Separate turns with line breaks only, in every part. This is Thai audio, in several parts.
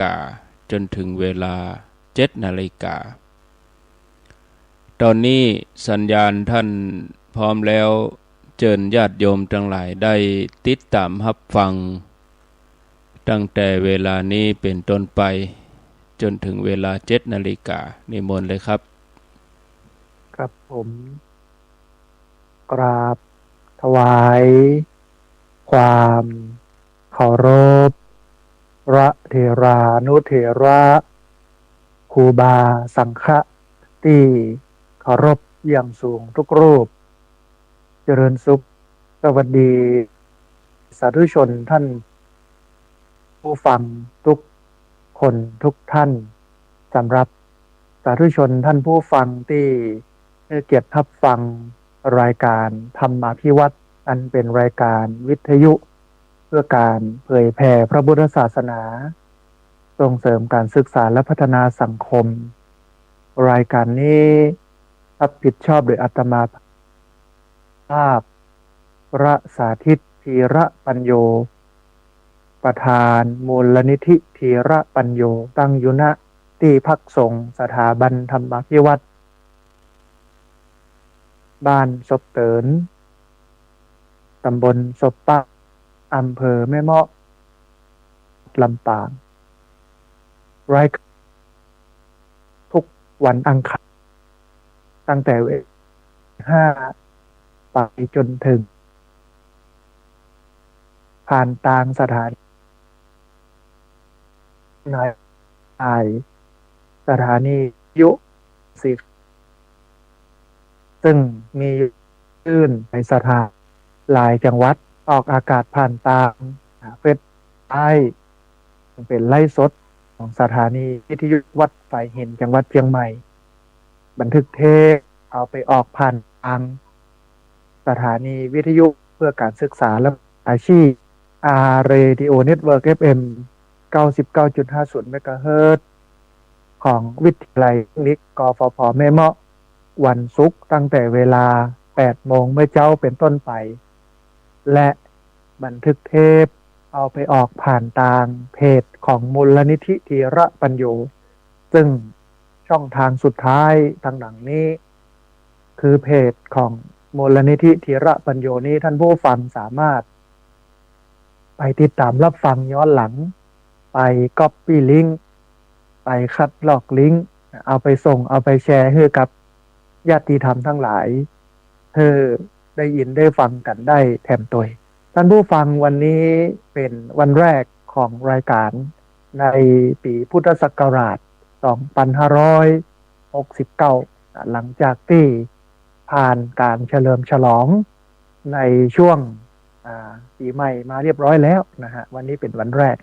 กาจนถึงเวลา7 นาฬิกาตอนนี้สัญญาณท่านพร้อมแล้วเชิญญาติโยมทั้งหลายได้ติดตามรับฟังตั้งแต่เวลานี้เป็นต้นไปจนถึงเวลา7 นาฬิกานิมนต์เลยครับ
ครับผมกราบถวายความเคารพพระเถรานุเถระครูบาสังฆะที่เคารพอย่างสูงทุกรูปเจริญสุขสวัสดีสาธุชนท่านผู้ฟังทุกคนทุกท่านสำหรับสาธุชนท่านผู้ฟังที่ให้เกียรติรับฟังรายการธรรมาภิวัตน์อันเป็นรายการวิทยุเพื่อการเผยแผ่พระพุทธศาสนาส่งเสริมการศึกษาและพัฒนาสังคมรายการนี้รับผิดชอบโดยอาตมาภาพพระสาธิตธีระปัญโยประธานมูลนิธิธีระปัญโยตั้งอยู่ณที่พักสงฆ์สถาบันธรรมาภิวัตน์บ้านศพเตินตำบลศพปะอำเภอแม่เมาะลำปางรายการทุกวันอังคารตั้งแต่เวลา5ไปจนถึงผ่านทางสถานีนายสถานียุสิซึ่งมียื่นในสถานหลายจังหวัดออกอากาศผ่านทางเฟซไอเป็นไล่สดของสถานีวิทยุวัดฝ่ายหินจังหวัดเชียงใหม่บันทึกเทปเอาไปออกผ่านทางสถานีวิทยุเพื่อการศึกษาและอาชีพเรดิโอเน็ตเวิร์ก FM 99.50 เมกะเฮิรตซ์ของวิทยาลัยเทคนิคกฟผแม่เมาะวันศุกร์ตั้งแต่เวลา 8 โมงเมื่อเจ้าเป็นต้นไปและบันทึกเทปเอาไปออกผ่านทางเพจของมูลนิธิธีระปัญโยซึ่งช่องทางสุดท้ายทางหลังนี้คือเพจของมูลนิธิธีระปัญโยนี้ท่านผู้ฟังสามารถไปติดตามรับฟังย้อนหลังไปก๊อปปี้ลิงก์ไปคัดลอกลิงก์เอาไปส่งเอาไปแชร์ให้กับญาติธรรมทั้งหลายเธอได้ยินได้ฟังกันได้แถมตัวท่านผู้ฟังวันนี้เป็นวันแรกของรายการในปีพุทธศักราช2569หลังจากที่ผ่านการเฉลิมฉลองในช่วงปีใหม่มาเรียบร้อยแล้วนะฮะวันนี้เป็นวันแรก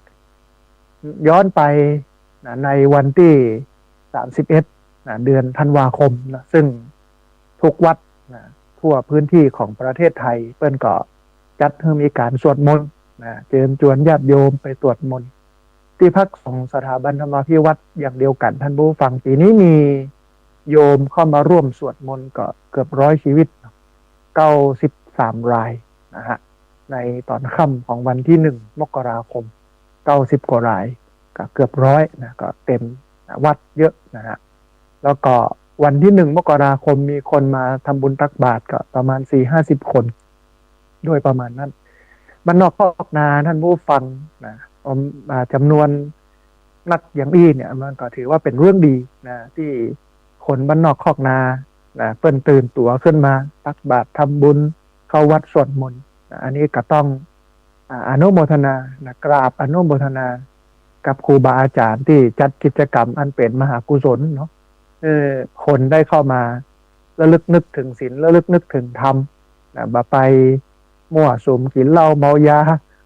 ย้อนไปในวันที่31เดือนธันวาคมนะซึ่งทุกวัดทั่วพื้นที่ของประเทศไทยเปิ้นก็จัดให้มีการสวดมนต์เชิญชวนญาติโยมไปสวดมนต์ที่พักสงฆ์สถาบันธรรมาภิวัตน์อย่างเดียวกันท่านผู้ฟังปีนี้มีโยมเข้ามาร่วมสวดมนต์ก็เกือบ100ชีวิต93รายนะฮะในตอนค่ำของวันที่1 มกราคม90กว่ารายก็เกือบ100นะก็เต็มวัดเยอะนะฮะแล้วก็วันที่1 มกราคมมีคนมาทำบุญตักบาตรก็ประมาณ40-50 คนด้วยประมาณนั้นบ้านนอกคอกนาท่านผู้ฟังนะจำนวนนักอย่างอี้เนี่ยมันก็ถือว่าเป็นเรื่องดีนะที่คนบ้านนอกคอกนาเปิ้นตื่นตัวขึ้นมาตักบาตรทำบุญเข้าวัดสวดมนต์อันนี้ก็ต้องอนุโมทนานะกราบอนุโมทนากับครูบาอาจารย์ที่จัดกิจกรรมอันเป็นมหากุศลเนาะคนได้เข้ามาระลึกนึกถึงศีลระลึกนึกถึงธรรมบ่ไปมั่วสุมกินเหล้าเมายา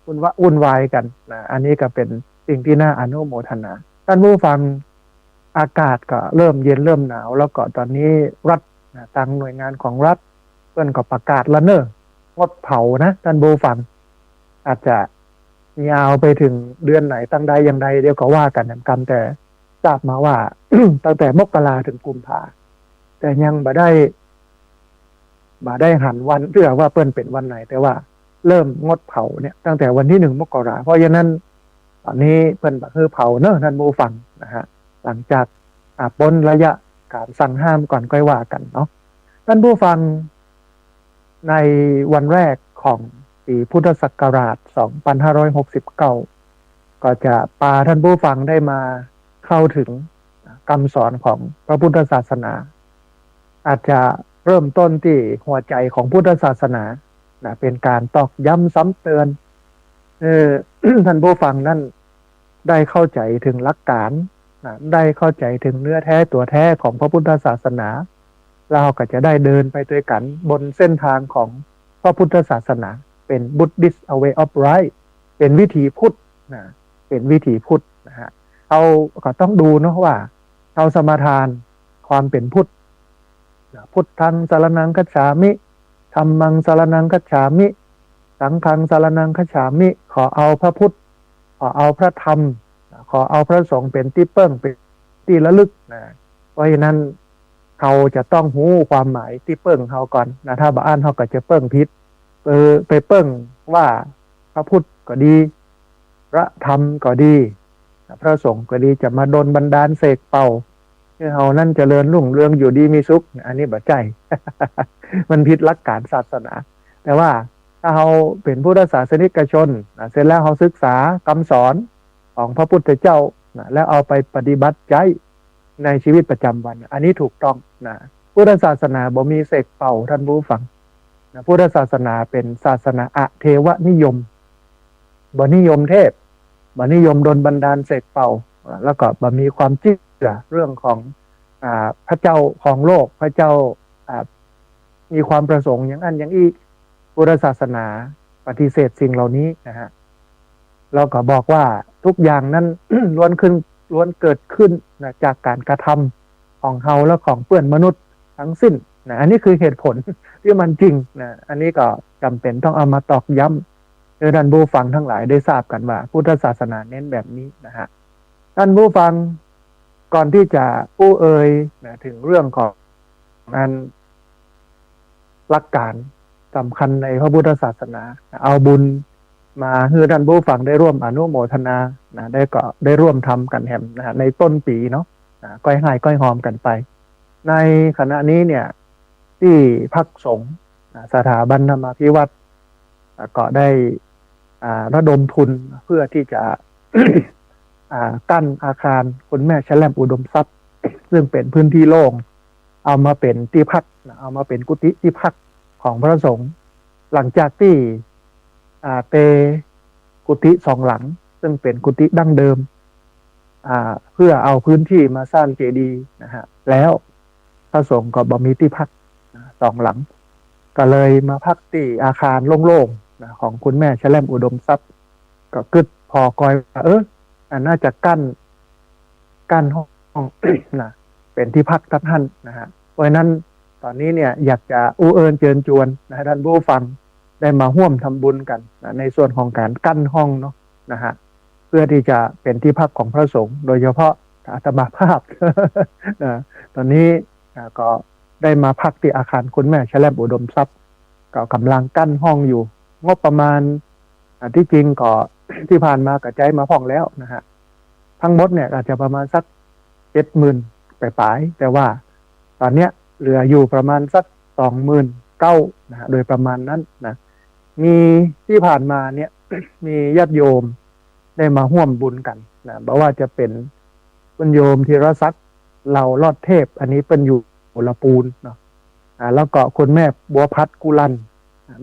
วุ่นวายกันอันนี้ก็เป็นสิ่งที่น่าอนุโมทนาท่านผู้ฟังอากาศก็เริ่มเย็นเริ่มหนาวแล้วก็ตอนนี้รัฐทางหน่วยงานของรัฐเพื่อนก็ประกาศแล้วเนอะงดเผานะท่านผู้ฟังอาจจะยาวไปถึงเดือนไหนตั้งใดอย่างใดเดี๋ยวก็ว่ากันกันแต่ทราบมาว่า ตั้งแต่มกราถึงกุมภาแต่ยังบ่ได้หันวันเพื่อว่าเปิ้นเป็นวันไหนแต่ว่าเริ่มงดเผาเนี่ยตั้งแต่วันที่1 มกราเพราะฉะนั้น ตอนนี้เพิ่นคือเผาเนอะท่านผู้ฟังนะฮะหลังจากพ้นระยะการสั่งห้ามก่อนค่อยว่ากันเนาะท่านผู้ฟังในวันแรกของปีพุทธศักราช 2569 ก็จะพาท่านผู้ฟังได้มาเข้าถึงคำสอนของพระพุทธศาสนา อาจจะเริ่มต้นที่หัวใจของพุทธศาสนาเป็นการตอกย้ำซ้ำเตือน ท่านผู้ฟังนั่นได้เข้าใจถึงหลักการได้เข้าใจถึงเนื้อแท้ตัวแท้ของพระพุทธศาสนาเราก็จะได้เดินไปด้วยกันบนเส้นทางของพระพุทธศาสนาเป็น Buddhist way of right เป็นวิถีพุทธนะเป็นวิถีพุทธนะฮะเราก็ต้องดูเนาะว่าเราสมาทานความเป็นพุทธพุทธังสรณังคัจฉามิธัมมังสรณังคัจฉามิสังฆังสรณังคัจฉามิขอเอาพระพุทธขอเอาพระธรรมขอเอาพระสงฆ์เป็นที่เปิ้งเป็นที่ระลึกนะเพราะฉะนั้นเขาจะต้องหูความหมายที่เปิ้งเขาก่อนนะถ้าบ้านเขาก็จะเปิ้งพิษไปเปิ้งว่าพระพุทธก็ดีพระธรรมก็ดีพระสงฆ์ก็ดีจะมาดลบันดาลเสกเป่าให้เขานั่นเจริญรุ่งเรืองอยู่ดีมีสุขอันนี้บ่ใจ มันผิดหลักการศาสนาแต่ว่าถ้าเขาเป็นพุทธศาสนิกชนเสร็จแล้วเขาศึกษาคำสอนของพระพุทธเจ้าแล้วเอาไปปฏิบัติใจในชีวิตประจำวันอันนี้ถูกต้องนะพุทธศาสนาบ่มีเสกเป่าท่านผู้ฟังนะพุทธศาสนาเป็นศาสนาอเทวนิยมบ่นิยมเทพบ่นิยมดลบันดาลเสกเป่าแล้วก็บ่มีความเชื่อเรื่องของพระเจ้าของโลกพระเจ้ามีความประสงค์อย่างนั้นอย่างอีกพุทธศาสนาปฏิเสธสิ่งเหล่านี้นะฮะเราก็บอกว่าทุกอย่างนั้น ล้วนเกิดขึ้นนะจากการกระทำของเฮาและของเพื่อนมนุษย์ทั้งสิ้นนะอันนี้คือเหตุผล ที่มันจริงนะอันนี้ก็จำเป็นต้องเอามาตอกย้ำให้ท่านผู้ฟังทั้งหลายได้ทราบกันว่าพุทธศาสนาเน้นแบบนี้นะฮะท่านผู้ฟังก่อนที่จะผู้เอ่ยนะถึงเรื่องของอันหลักการสำคัญในพระพุทธศาสนาเอาบุญมาให้ท่านผู้ฟังได้ร่วมอนุโมทนานะได้ร่วมทำกันแหมนะในต้นปีเนาะก้อยหายก้อยหอมกันไปในขณะนี้เนี่ยที่พักสงฆ์สถาบันธรรมาภิวัตรก็ได้ระดมทุนเพื่อที่จะ กั้นอาคารคุณแม่แชล่มอุดมทรัพย์ซึ่งเป็นพื้นที่โล่งเอามาเป็นที่พักเอามาเป็นกุฏิที่พักของพระสงฆ์หลังจากที่เตกุฏิสองหลังซึ่งเป็นกุฏิดั้งเดิมเพื่อเอาพื้นที่มาสร้างเจดีย์นะฮะแล้วพระสงฆ์ก็บ่มีที่พักสองหลังก็เลยมาพักที่อาคารโล่งๆของคุณแม่แชล่มอุดมทรัพย์ก็กึดพอกอยน่าจะกั้นห้อง นะเป็นที่พักท่านนะฮะเพราะฉะนั้นตอนนี้เนี่ยอยากจะเอิญเชิญชวนนะท่านผู้ฟังได้มาร่วมทำบุญกันนะในส่วนของการกั้นห้องเนาะนะฮะเพื่อที่จะเป็นที่พักของพระสงฆ์โดยเฉพาะอาตมาภาพ นะตอนนี้ก็ได้มาพักที่อาคารคุณแม่แชล่มอุดมทรัพย์ก็กำลังกั้นห้องอยู่งบประมาณที่จริงก็ ที่ผ่านมากระจายมาห้องแล้วนะฮะทั้งหมดเนี่ยอาจจะประมาณสัก 70,000 ปลายๆแต่ว่าตอนเนี้ยเหลืออยู่ประมาณสัก 29,000 นะฮะโดยประมาณนั้นนะมีที่ผ่านมาเนี่ย มีญาติโยมได้มาร่วมบุญกันนะบอกว่าจะเป็นคุณโยมธีรศักดิ์เหล่ารอดเทพอันนี้เป็นอยู่ละปูนเนาะแล้วก็คุณแม่บัวพัดกุลัน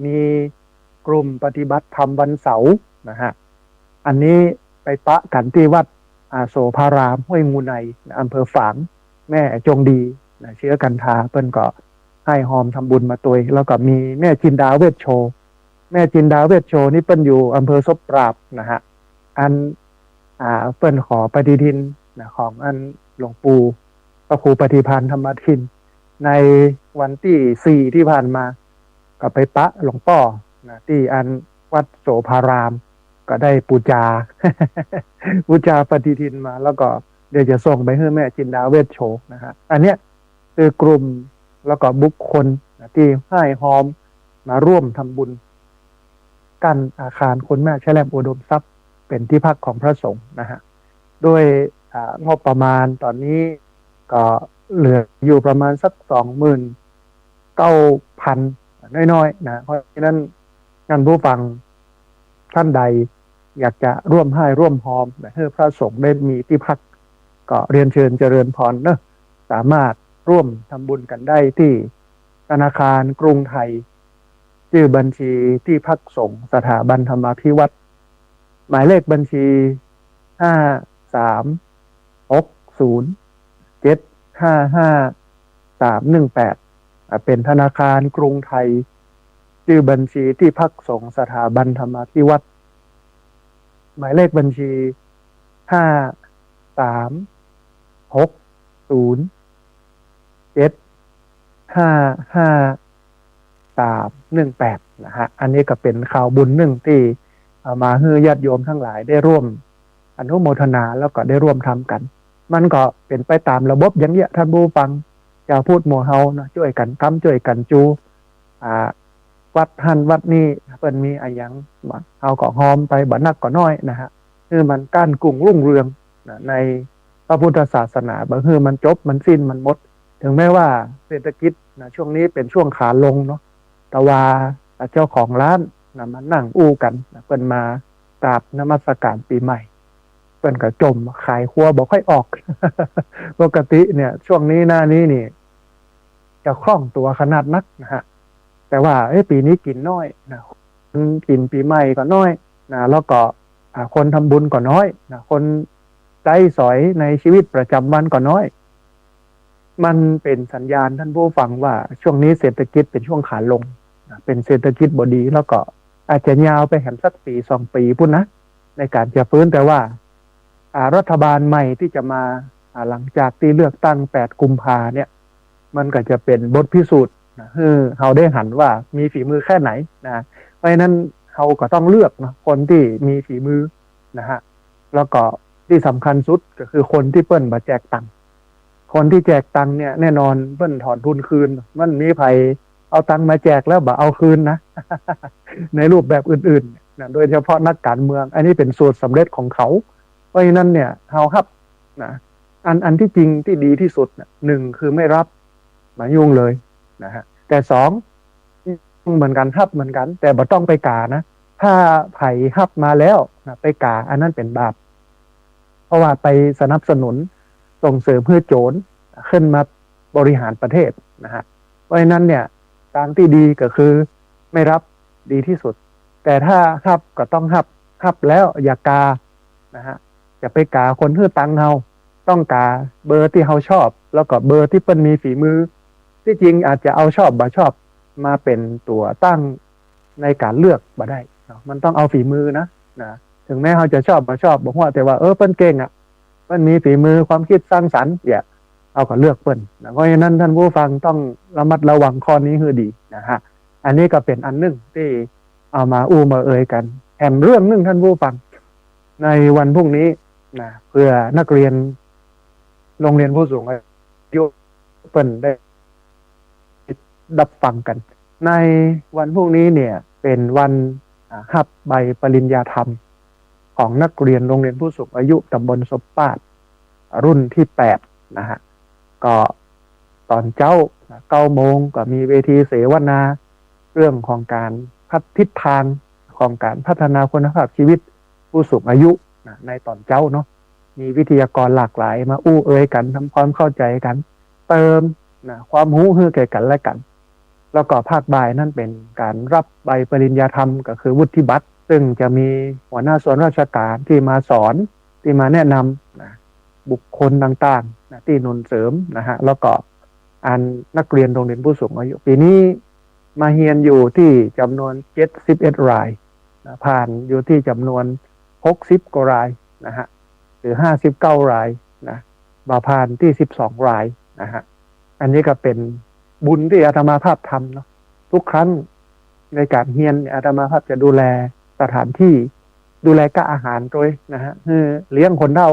มีกลุ่มปฏิบัติธรรมวันเสาร์นะฮะอันนี้ไปปะกันที่วัดโสภารามห้วยงูในอำเภอฝางแม่จงดีนะเชื้อกันทาเปิ้นก็ให้หอมทำบุญมาตัวแล้วก็มีแม่จินดาเวชโชแม่จินดาเวชโชนี่เปิ้นอยู่อำเภอซบปราบนะฮะอันเปิ้นขอปฏิทินนะของอันหลวงปู่พระครูปฏิพันธ์ธรรมทินในวันที่4ที่ผ่านมาก็ไปปะหลวงพ่อนะที่อันวัดโสภารามก็ได้ปูจา ปูจาปฏิทินมาแล้วก็เดี๋ยวจะส่งไปให้แม่จินดาเวชโชนะฮะอันเนี้ยคือกลุ่มแล้วก็บุคคลที่ให้หอมมาร่วมทำบุญกั้นอาคารคุณแม่แชล่มอุดมทรัพย์ เป็นที่พักของพระสงฆ์นะฮะด้วยงบประมาณตอนนี้ก็เหลืออยู่ประมาณสัก29,000น้อยๆนะเพราะฉะนั้นท่านผู้ฟังท่านใดอยากจะร่วมให้ร่วมหอมให้พระสงฆ์ได้มีที่พักก็เรียนเชิญเจริญพรเนอะสามารถร่วมทำบุญกันได้ที่ธนาคารกรุงไทยชื่อบัญชีที่พักสงฆ์สถาบันธรรมาภิวัตรหมายเลขบัญชี5360755318เป็นธนาคารกรุงไทยชื่อบัญชีที่พักสงฆ์สถาบันธรรมาภิวัตรหมายเลขบัญชี5360755318นะฮะอันนี้ก็เป็นข่าวบุญหนึ่งที่มาให้ญาติโยมทั้งหลายได้ร่วมอนุโมทนาแล้วก็ได้ร่วมทำกันมันก็เป็นไปตามระบบอย่างเงี้ยท่านผู้ฟังจะพูดหมู่เฮานะช่วยกันทำช่วยกันจูวัดหันวัดนี้เพิ่นมีอะไรยังเฮาก็หอมไปบ่นักก็น้อยนะฮะคือมันก้านกุ้งรุ่งเรืองนะในพระพุทธศาสนาบางคือมันจบมันสิ้นมันหมดถึงแม้ว่าเศรษฐกิจนะช่วงนี้เป็นช่วงขาลงเนาะแต่ว่าเจ้าของร้านนะมันนั่งอู้กันนะเพิ่นมากราบนมัสการปีใหม่เพิ่นก็จมขายครัวบ่ค่อยออก ปกติเนี่ยช่วงนี้หน้านี้นี่จะคล่องตัวขนาดนักนะฮะแต่ว่าปีนี้กินน้อยนะกินปีใหม่ก็น้อยนะแล้วก็คนทำบุญก็น้อยนะคนใจสอยในชีวิตประจำวันก็น้อยมันเป็นสัญญาณท่านผู้ฟังว่าช่วงนี้เศรษฐกิจเป็นช่วงขาลงนะเป็นเศรษฐกิจบดีแล้วก็อาจจะยาวไปแหมสักปี2 ปีพุ่นนะในการจะฟื้นแต่ว่ารัฐบาลใหม่ที่จะมาหลังจากที่เลือกตั้ง8 กุมภาเนี่ยมันก็จะเป็นบทพิสูจน์นะเราได้หันว่ามีฝีมือแค่ไหนนะเพราะฉะนั้นเราก็ต้องเลือกนะคนที่มีฝีมือนะฮะแล้วก็ที่สำคัญสุดก็คือคนที่เปิ้นมาแจกตังค์คนที่แจกตังค์เนี่ยแน่นอนเปิ้นถอนทุนคืนมันมีไผเอาตังค์มาแจกแล้วบ่เอาคืนนะ ในรูปแบบอื่นๆนะโดยเฉพาะนักการเมืองอันนี้เป็นสูตรสำเร็จของเขาเพราะฉะนั้นเนี่ยเฮาครับนะอันที่จริงที่ดีที่สุดหนึ่งคือไม่รับมายุ่งเลยนะฮะแต่สองเหมือนกันฮับเหมือนกันแต่บ่ต้องไปกานะถ้าไผ่ฮับมาแล้วนะไปกาอันนั้นเป็นบาปเพราะว่าไปสนับสนุนส่งเสริมเพื่อโจรขึ้นมาบริหารประเทศนะฮะเพราะฉะนั้นเนี่ยทางที่ดีก็คือไม่รับดีที่สุดแต่ถ้าฮับก็ต้องฮับแล้วอย่ากานะฮะจะไปกาคนเพื่อตังเฮาต้องกาเบอร์ที่เฮาชอบแล้วก็เบอร์ที่เปิ้นมีฝีมือที่จริงอาจจะเอาชอบบ่ชอบมาเป็นตัวตั้งในการเลือกบ่ได้มันต้องเอาฝีมือนะถึงแม้เขาจะชอบบ่ชอบบอกว่าแต่ว่าเปิ้นเก่งเปิ้นมีฝีมือความคิดสร้างสรรค์อย่าเอาก็เลือกเปิ้นนะเพราะฉะนั้นท่านผู้ฟังต้องระมัดระวังข้อนี้ให้ดีนะฮะอันนี้ก็เป็นอันนึงที่เอามามาเอ่ยกันแถมเรื่องนึงท่านผู้ฟังในวันพรุ่งนี้นะเพื่อนักเรียนโรงเรียนผู้สูงอายุเปิ้นได้รับฟังกันในวันพรุ่งนี้เนี่ยเป็นวันรับใบปริญญาธรรมของนักเรียนโรงเรียนผู้สูงอายุตำบลศพปาดรุ่นที่8นะฮะก็ตอนเจ้า9 โมงก็มีเวทีเสวนาเรื่องของการพัฒทิศทางของการพัฒนาคุณภาพชีวิตผู้สูงอายุในตอนเจ้าเนาะมีวิทยากรหลากหลายมาเอ่ยกันทำความเข้าใจกันเติมความรู้ให้แก่กันและกันแล้วก็ภาคบ่ายนั่นเป็นการรับใบปริญญาธรรมก็คือวุฒิบัตรซึ่งจะมีหัวหน้าส่วนราชการที่มาสอนที่มาแนะนำบุคคลต่างๆที่หนุนเสริมนะฮะแล้วก็นักเรียนโรงเรียนผู้สูงอายุปีนี้มาเรียนอยู่ที่จำนวน71 รายผ่านอยู่ที่จำนวน60 กว่ารายนะฮะหรือ59 รายนะมาผ่านที่12 รายนะฮะอันนี้ก็เป็นบุญที่อาตมาภาพทำเนาะทุกครั้งในการเรียนอาตมาภาพจะดูแลสถานที่ดูแลกะอาหารโดยนะฮะเลี้ยงคนเฒ่า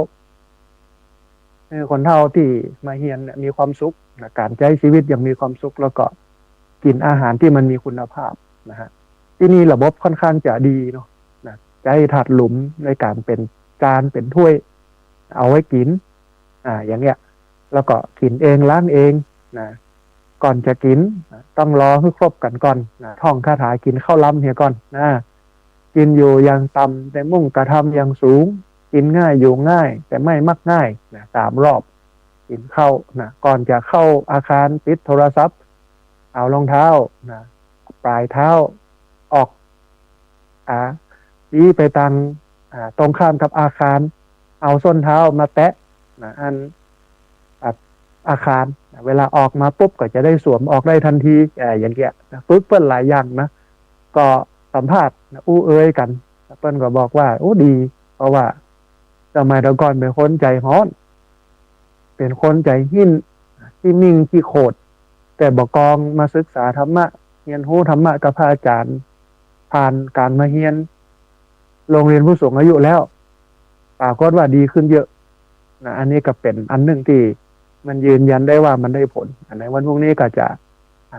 ที่มาเรียนมีความสุขการใช้ชีวิตอย่างมีความสุขแล้วก็กินอาหารที่มันมีคุณภาพนะฮะที่นี่ระบบค่อนข้างจะดีเนาะนะ ใจถาดหลุมในการเป็นจานเป็นถ้วยเอาไว้กินอย่างเงี้ยแล้วก็กินเองล้างเองนะก่อนจะกินต้องรอให้ครบกันก่อนนะท่องคาถากินข้าวล้ำเฮียก่อนนะกินอยู่อย่างต่ำแต่มุ่งกระทำอย่างสูงกินง่ายอยู่ง่ายแต่ไม่มักง่ายนะ3 รอบกินเข้านะก่อนจะเข้าอาคารปิดโทรศัพท์เอารองเท้านะปลายเท้าออกชี้ไปทางตรงข้ามกับอาคารเอาส้นเท้ามาแตะนะอันอาคารเวลาออกมาปุ๊บก็จะได้สวมออกได้ทันทีอย่างเงี้ยฝึกเปิ้ลหลายอย่างนะก็สัมภาษณ์อู้เอ้ยกันเปิ้ลก็บอกว่าโอ้ดีเพราะว่าสมัยตะก่อนเป็นคนใจฮ้อนเป็นคนใจหิ้นที่นิ่งที่โขดแต่บอกกองมาศึกษาธรรมะเรียนรู้ธรรมะกับพระอาจารย์ผ่านการมาเรียนโรงเรียนผู้สูงอายุแล้วปรากฏว่าดีขึ้นเยอะนะอันนี้ก็เป็นอันหนึ่งที่มันยืนยันได้ว่ามันได้ผลในวันพรุ่งนี้ก็จะ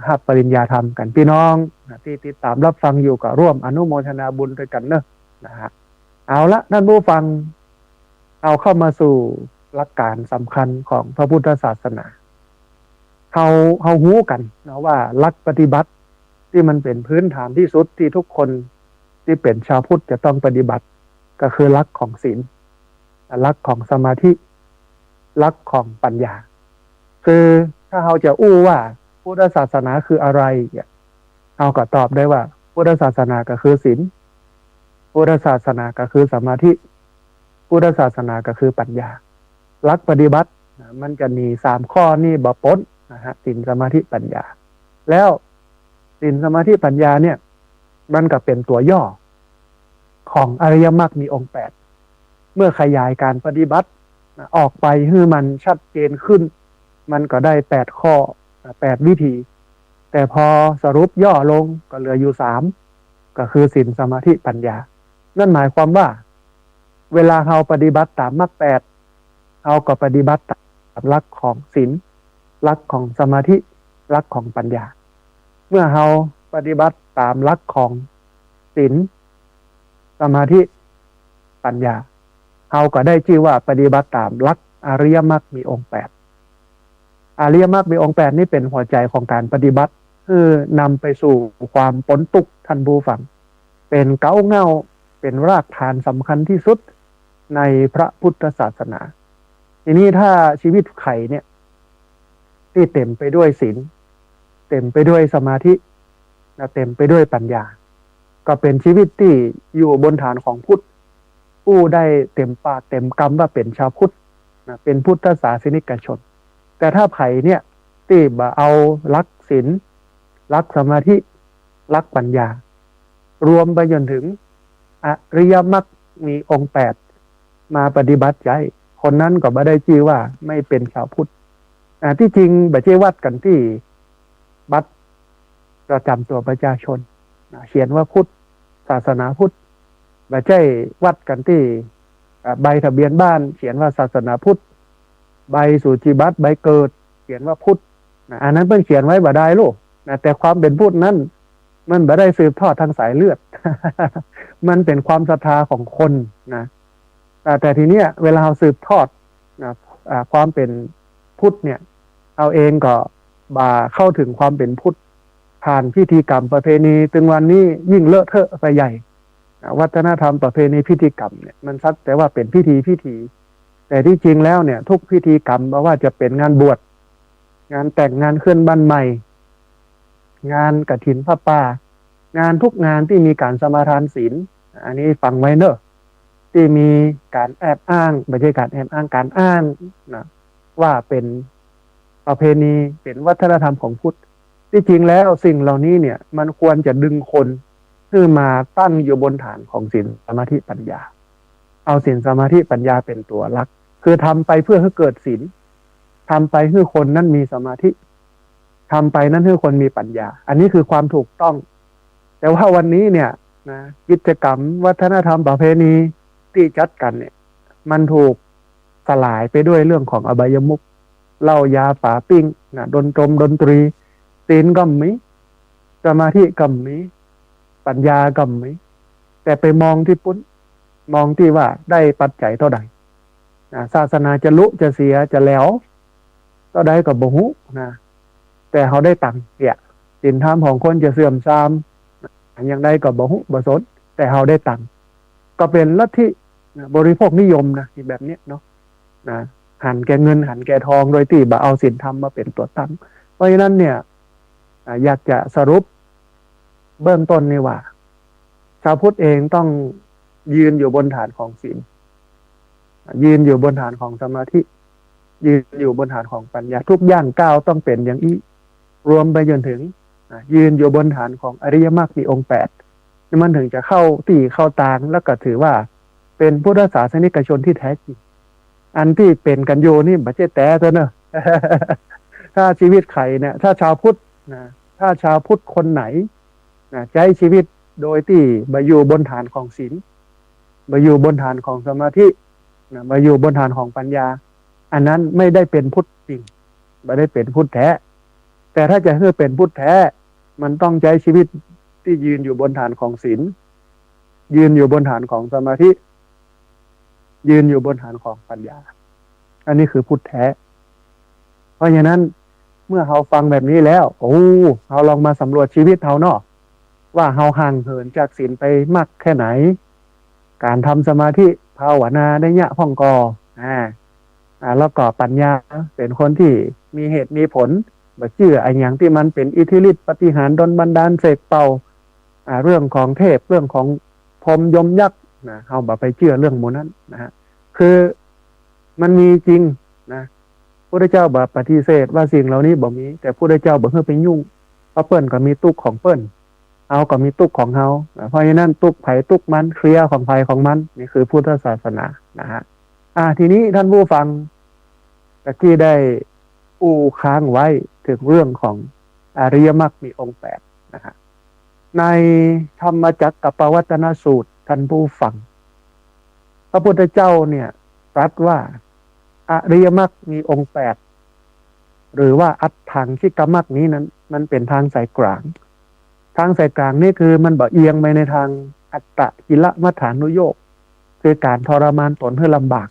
รับปริญญาธรรมกันพี่น้องที่ติดตามรับฟังอยู่ก็ร่วมอนุโมทนาบุญด้วยกันเนอะนะฮะเอาละท่านผู้ฟังเอาเข้ามาสู่หลักการสำคัญของพระพุทธศาสนาเขาหูกันนะว่าหลักปฏิบัติที่มันเป็นพื้นฐานที่สุดที่ทุกคนที่เป็นชาวพุทธจะต้องปฏิบัติก็คือหลักของศีลหลักของสมาธิหลักของปัญญาคือถ้าเราจะอู้ว่าพุทธศาสนาคืออะไรเราก็ตอบได้ว่าพุทธศาสนาก็คือศีลพุทธศาสนาก็คือสมาธิพุทธศาสนาก็คือปัญญาหลักปฏิบัติมันจะมี3 ข้อนี่บ่ปนนะฮะศีลสมาธิปัญญาแล้วศีลสมาธิปัญญาเนี่ยมันก็เป็นตัวย่อของอริยมรรคมีองค์8เมื่อขยายการปฏิบัติออกไปให้มันชัดเจนขึ้นมันก็ได้8 ข้อ8 วิธีแต่พอสรุปย่อลงก็เหลืออยู่3ก็คือศีลสมาธิปัญญานั่นหมายความว่าเวลาเราปฏิบัติตามมรรค8เราก็ปฏิบัติตามหลักของศีลหลักของสมาธิหลักของปัญญาเมื่อเราปฏิบัติตามหลักของศีลสมาธิปัญญาเราก็ได้ชื่อว่าปฏิบัติตามหลักอริยมรรคมีองค์8อริยมรรคมีองค์8นี่เป็นหัวใจของการปฏิบัติเพื่อนำไปสู่ความพ้นทุกข์ท่านผู้ฟังเป็นเก้าเงาเป็นรากฐานสำคัญที่สุดในพระพุทธศาสนาทีนี้ถ้าชีวิตใครเนี่ยที่เต็มไปด้วยศีลเต็มไปด้วยสมาธิและเต็มไปด้วยปัญญาก็เป็นชีวิตที่อยู่บนฐานของพุทธผู้ได้เต็มปากเต็มคำว่าเป็นชาวพุทธเป็นพุทธศาสนิกชนแต่ถ้าไผ่เนี่ยที่บ่เอาลักศีลลักสมาธิลักปัญญารวมไปจนถึงอริยมรรคมีองค์8มาปฏิบัติใจคนนั้นก็บ่ได้ชื่อว่าไม่เป็นชาวพุทธที่จริงบ่ใช่วัดกันที่บัตรประจำตัวประชาชนเขียนว่าพุทธศาสนาพุทธบ่ใช่วัดกันที่ใบทะเบียนบ้านเขียนว่าศาสนาพุทธใบสูจิบัตรใบเกิดเขียนว่าพุทธอันนั้นเพิ่นเขียนไว้บ่ได้ลูกแต่ความเป็นพุทธนั้นมันบ่ได้สืบทอดทางสายเลือด มันเป็นความศรัทธาของคนนะแต่ทีเนี้ยเวลาเราสืบทอดนะความเป็นพุทธเนี่ยเอาเองก็บ่าเข้าถึงความเป็นพุทธผ่านพิธีกรรมประเพณีถึงวันนี้ยิ่งเลอะเทอะไปใหญ่วัฒนธรรมประเพณีพิธีกรรมเนี่ยมันสักแต่ว่าเป็นพิธีแต่ที่จริงแล้วเนี่ยทุกพิธีกรรมไม่ว่าจะเป็นงานบวชงานแต่งงานขึ้นบ้านใหม่งานกฐินผ้าป่างานทุกงานที่มีการสมาทานศีลอันนี้ฟังไว้เนอะที่มีการแอบอ้างไม่ใช่การแอบอ้างการอ้างนะว่าเป็นประเพณีเป็นวัฒนธรรมของพุทธที่จริงแล้วสิ่งเหล่านี้เนี่ยมันควรจะดึงคนขึ้นมาตั้งอยู่บนฐานของศีลสมาธิปัญญาเอาศีลสมาธิปัญญาเป็นตัวหลักคือทำไปเพื่อให้เกิดศีลทำไปให้คนนั้นมีสมาธิทำไปนั้นให้คนมีปัญญาอันนี้คือความถูกต้องแต่ว่าวันนี้เนี่ยนะกิจกรรมวัฒนธรรมประเพณีที่จัดกันเนี่ยมันถูกสลายไปด้วยเรื่องของอบายมุขเหล้ายาป่าปิ้งนะดนตรีศีลก็มีสมาธิก็มีปัญญาก็มีแต่ไปมองที่ มองที่ว่าได้ปัจจัยเท่าใดศาสนาจะลุจะเสียจะแล้วเท่าใดก็บ่ฮู้นะแต่เขาได้ตังค์เนี่ยศีลธรรมของคนจะเสื่อมทรามอย่างใดก็บ่ฮู้บ่สนแต่เขาได้ตังค์ก็เป็นลัทธิบริโภคนิยมนะที่แบบนี้เนาะนะหันแก่เงินหันแก่ทองโดยที่บ่เอาศีลธรรมมาเป็นตัวตั้งเพราะฉะนั้นเนี่ยอยากจะสรุปเบื้องต้นนี่ว่าชาวพุทธเองต้องยืนอยู่บนฐานของศีลยืนอยู่บนฐานของสมาธิยืนอยู่บนฐานของปัญญาทุกย่างก้าวต้องเป็นอย่างนี้รวมไปจนถึงยืนอยู่บนฐานของอริยมรรคมีองค์8มันถึงจะเข้าตีเข้าตางแล้วก็ถือว่าเป็นพุทธศาสนิกชนที่แท้จริงอันที่เป็นกันโยนี่บัจเจแต่เถอะเนอะ ถ้าชีวิตใครเนี่ยถ้าชาวพุทธนะถ้าชาวพุทธคนไหนนะใช้ชีวิตโดยที่มาอยู่บนฐานของศีลมาอยู่บนฐานของสมาธินะมาอยู่บนฐานของปัญญาอันนั้นไม่ได้เป็นพุทธจริงไม่ได้เป็นพุทธแท้แต่ถ้าจะให้เป็นพุทธแท้มันต้องใช้ชีวิตที่ยืนอยู่บนฐานของศีลยืนอยู่บนฐานของสมาธิยืนอยู่บนฐานของปัญญาอันนี้คือพุทธแท้เพราะฉะนั้นเมื่อเราฟังแบบนี้แล้วเราลองมาสำรวจชีวิตเราเนาะว่าเราห่างเหินจากศีลไปมากแค่ไหนการทำสมาธิภาวนาได้ยะพ่องกอแล้วก็ปัญญาเป็นคนที่มีเหตุมีผลบ่เชื่อไอ้อย่างที่มันเป็นอิทธิฤทธิปฏิหารย์ดลบันดาลเสกเป่าเรื่องของเทพเรื่องของพรหมยมยักษ์นะเฮาบ่ไปเชื่อเรื่องหมู่นั้นนะฮะคือมันมีจริงนะพระพุทธเจ้าบ่ปฏิเสธว่าสิ่งเหล่านี้บ่มีแต่พระพุทธเจ้าบ่ให้ไปยุ่งเพราะเปิ้นก็มีตุกของเปิ้นเฮาก็มีตุกของเฮาเพราะฉะนั้นตุกไผตุกมันเคลียร์ของไผของมันนี่คือพุทธศาสนานะฮะทีนี้ท่านผู้ฟังตะกี้ได้ค้างไว้ถึงเรื่องของอริยมรรคมีองค์8นะฮะในธรรมจักรปวัตตนสูตรท่านผู้ฟังพระพุทธเจ้าเนี่ยตรัสว่าอริยมรรคมีองค์8หรือว่าอัตถังคิกมรรคนี้นั้นมันเป็นทางสายกลางทางสายกลางนี่คือมันบ่เอียงไปในทางอัตตกิลมัฏฐานุโยคคือการทรมานตนให้ลำบาก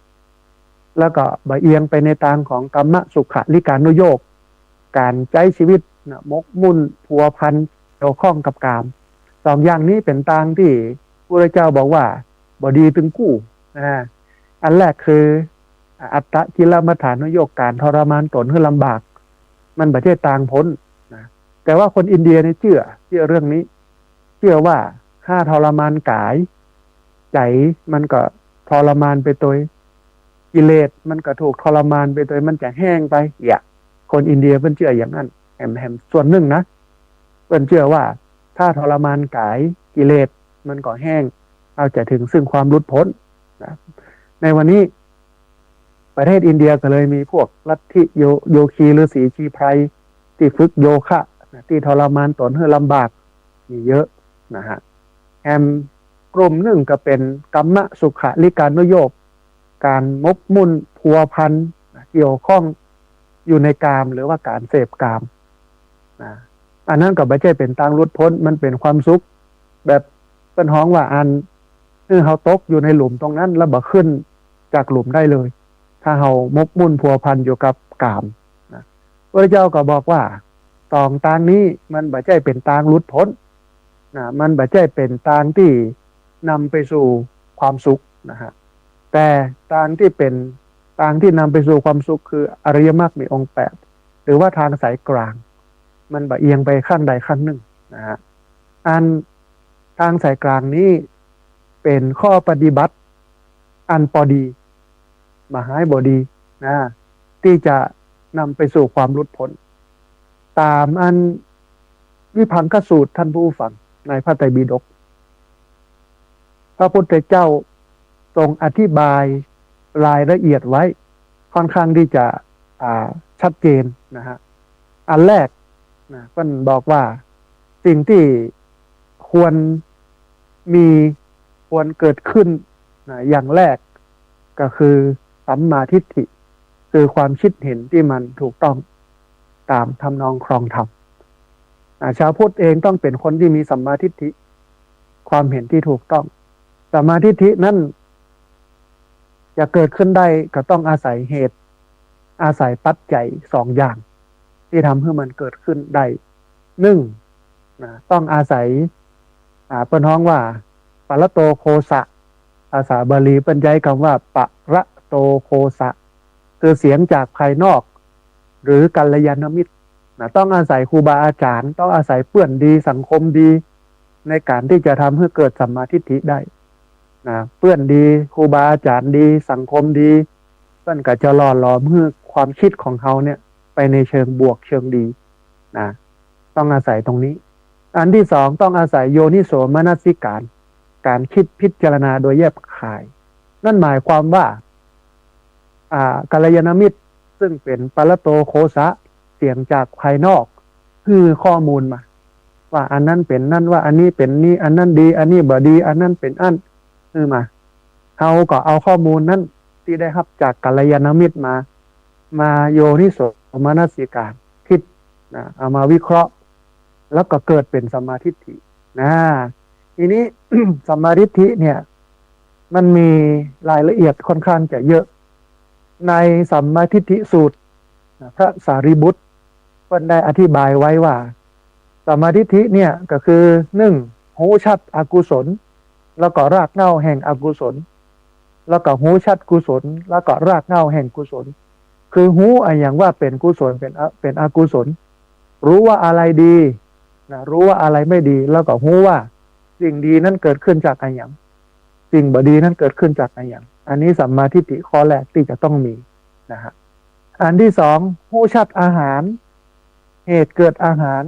แล้วก็บ่เอียงไปในทางของกรรมสุขลิกานุโยคการใช้ชีวิตมกมุ่นพัวพันเกี่ยวข้องกับกามสองอย่างนี้เป็นทางที่พระเจ้าบอกว่าบ่ดีถึงกู้อันแรกคืออัตตกิลมัฏฐานุโยคการทรมานตนให้ลำบากมันบ่ใช่ทางพ้นนะแต่ว่าคนอินเดียเนี่ยเชื่อเรื่องนี้เชื่อว่าถ้าทรมานกายใจมันก็ทรมานไปโดยกิเลสมันก็ถูกทรมานไปโดยมันจะแห้งไปคนอินเดียเพิ่นเชื่ออย่างนั้นแหมส่วนหนึ่งนะเพิ่นเชื่อว่าถ้าทรมานกายกิเลสมันก็แห้งเอาจะถึงซึ่งความหลุดพ้นนะในวันนี้ประเทศอินเดียก็เลยมีพวกลัทธิโยคีฤาษีชีไพรที่ฝึกโยคะที่ทรมานตนให้ลำบากมีเยอะนะฮะกลุ่มหนึ่งก็เป็นกัมมะสุขลิกานุโยคการมกมุ่นพัวพันเกี่ยวข้องอยู่ในกามหรือว่าการเสพกามอันนั้นก็ไม่ใช่เป็นทางหลุดพ้นมันเป็นความสุขแบบเป็นห้องว่าเขาตกอยู่ในหลุมตรงนั้นแล้วบ่ขึ้นจากหลุมได้เลยถ้าเขามกมุ่นพัวพันอยู่กับกามพระเจ้าก็บอกว่าตองทางนี้มันไม่ใช่เป็นทางหลุดพ้นมันไม่ใช่เป็นทางที่นำไปสู่ความสุขนะฮะแต่ทางที่เป็นทางที่นำไปสู่ความสุขคืออริยมรรคมีองค์8หรือว่าทางสายกลางมันบ่เอียงไปข้างใดข้างหนึ่งนะฮะทางสายกลางนี้เป็นข้อปฏิบัติอันพอดีมหาบดีที่จะนำไปสู่ความหลุดพ้นตามวิพังคสูตรท่านผู้ฟังในพระไตรปิฎกพระพุทธเจ้าทรงอธิบายรายละเอียดไว้ค่อนข้างที่จะชัดเจนนะฮะอันแรกท่านบอกว่าสิ่งที่ควรเกิดขึ้นอย่างแรกก็คือสัมมาทิฏฐิคือความคิดเห็นที่มันถูกต้องตามทำนองครองธรรมชาวพุทธเองต้องเป็นคนที่มีสัมมาทิฏฐิความเห็นที่ถูกต้องสัมมาทิฏฐินั้น จะเกิดขึ้นได้ก็ต้องอาศัยเหตุอาศัยปัจจัยสองอย่างที่ทำให้มันเกิดขึ้นได้หนึ่งต้องอาศัยเป็นห้องว่าปรโตโคสะภาษาบาลีเป็นใช้คำว่าปรโตโคสะคือเสียงจากภายนอกหรือกัลยาณมิตรต้องอาศัยครูบาอาจารย์ต้องอาศัยเพื่อนดีสังคมดีในการที่จะทำให้เกิดสัมมาทิฏฐิได้เพื่อนดีครูบาอาจารย์ดีสังคมดีเพื่อนก็จะหล่อหลอมให้ความคิดของเขาเนี่ยไปในเชิงบวกเชิงดีต้องอาศัยตรงนี้อันที่สองต้องอาศัยโยนิโสมนสิการการคิดพิจารณาโดยแยบคายนั่นหมายความว่ากัลยาณมิตรซึ่งเป็นปรโตโคสะเสียงจากภายนอกคือข้อมูลมาว่าอันนั้นเป็นนั่นว่าอันนี้เป็นนี่อันนั้นดีอันนี้บ่ดีอันนั้นเป็นอันคือมาเขาก็เอาข้อมูลนั้นที่ได้รับจากกัลยาณมิตรมาโยนิโสมนสิการคิดเอามาวิเคราะห์แล้วก็เกิดเป็นสัมมาทิฏฐิทีนี้ สัมมาทิฏฐิเนี่ยมันมีรายละเอียดค่อนข้างจะเยอะในสัมมาทิฏฐิสูตรพระสารีบุตรเพิ่นได้อธิบายไว้ว่าสัมมาทิฏฐิเนี่ยก็คือหนึ่งหูชัดอกุศลแล้วก็รากเหง้าแห่งอกุศลแล้วก็หูชัดกุศลแล้วก็รากเหง้าแห่งกุศลคือหูอย่างว่าเป็นกุศลเป็นอกุศลรู้ว่าอะไรดีรู้ว่าอะไรไม่ดีแล้วก็หูว่าสิ่งดีนั้นเกิดขึ้นจากอะไรอย่างสิ่งบ่ดีนั้นเกิดขึ้นจากอะไรอย่างอันนี้สัมมาทิฏฐิข้อแรกที่จะต้องมีนะฮะอันที่สองหูชัดอาหารเหตุเกิดอาหาร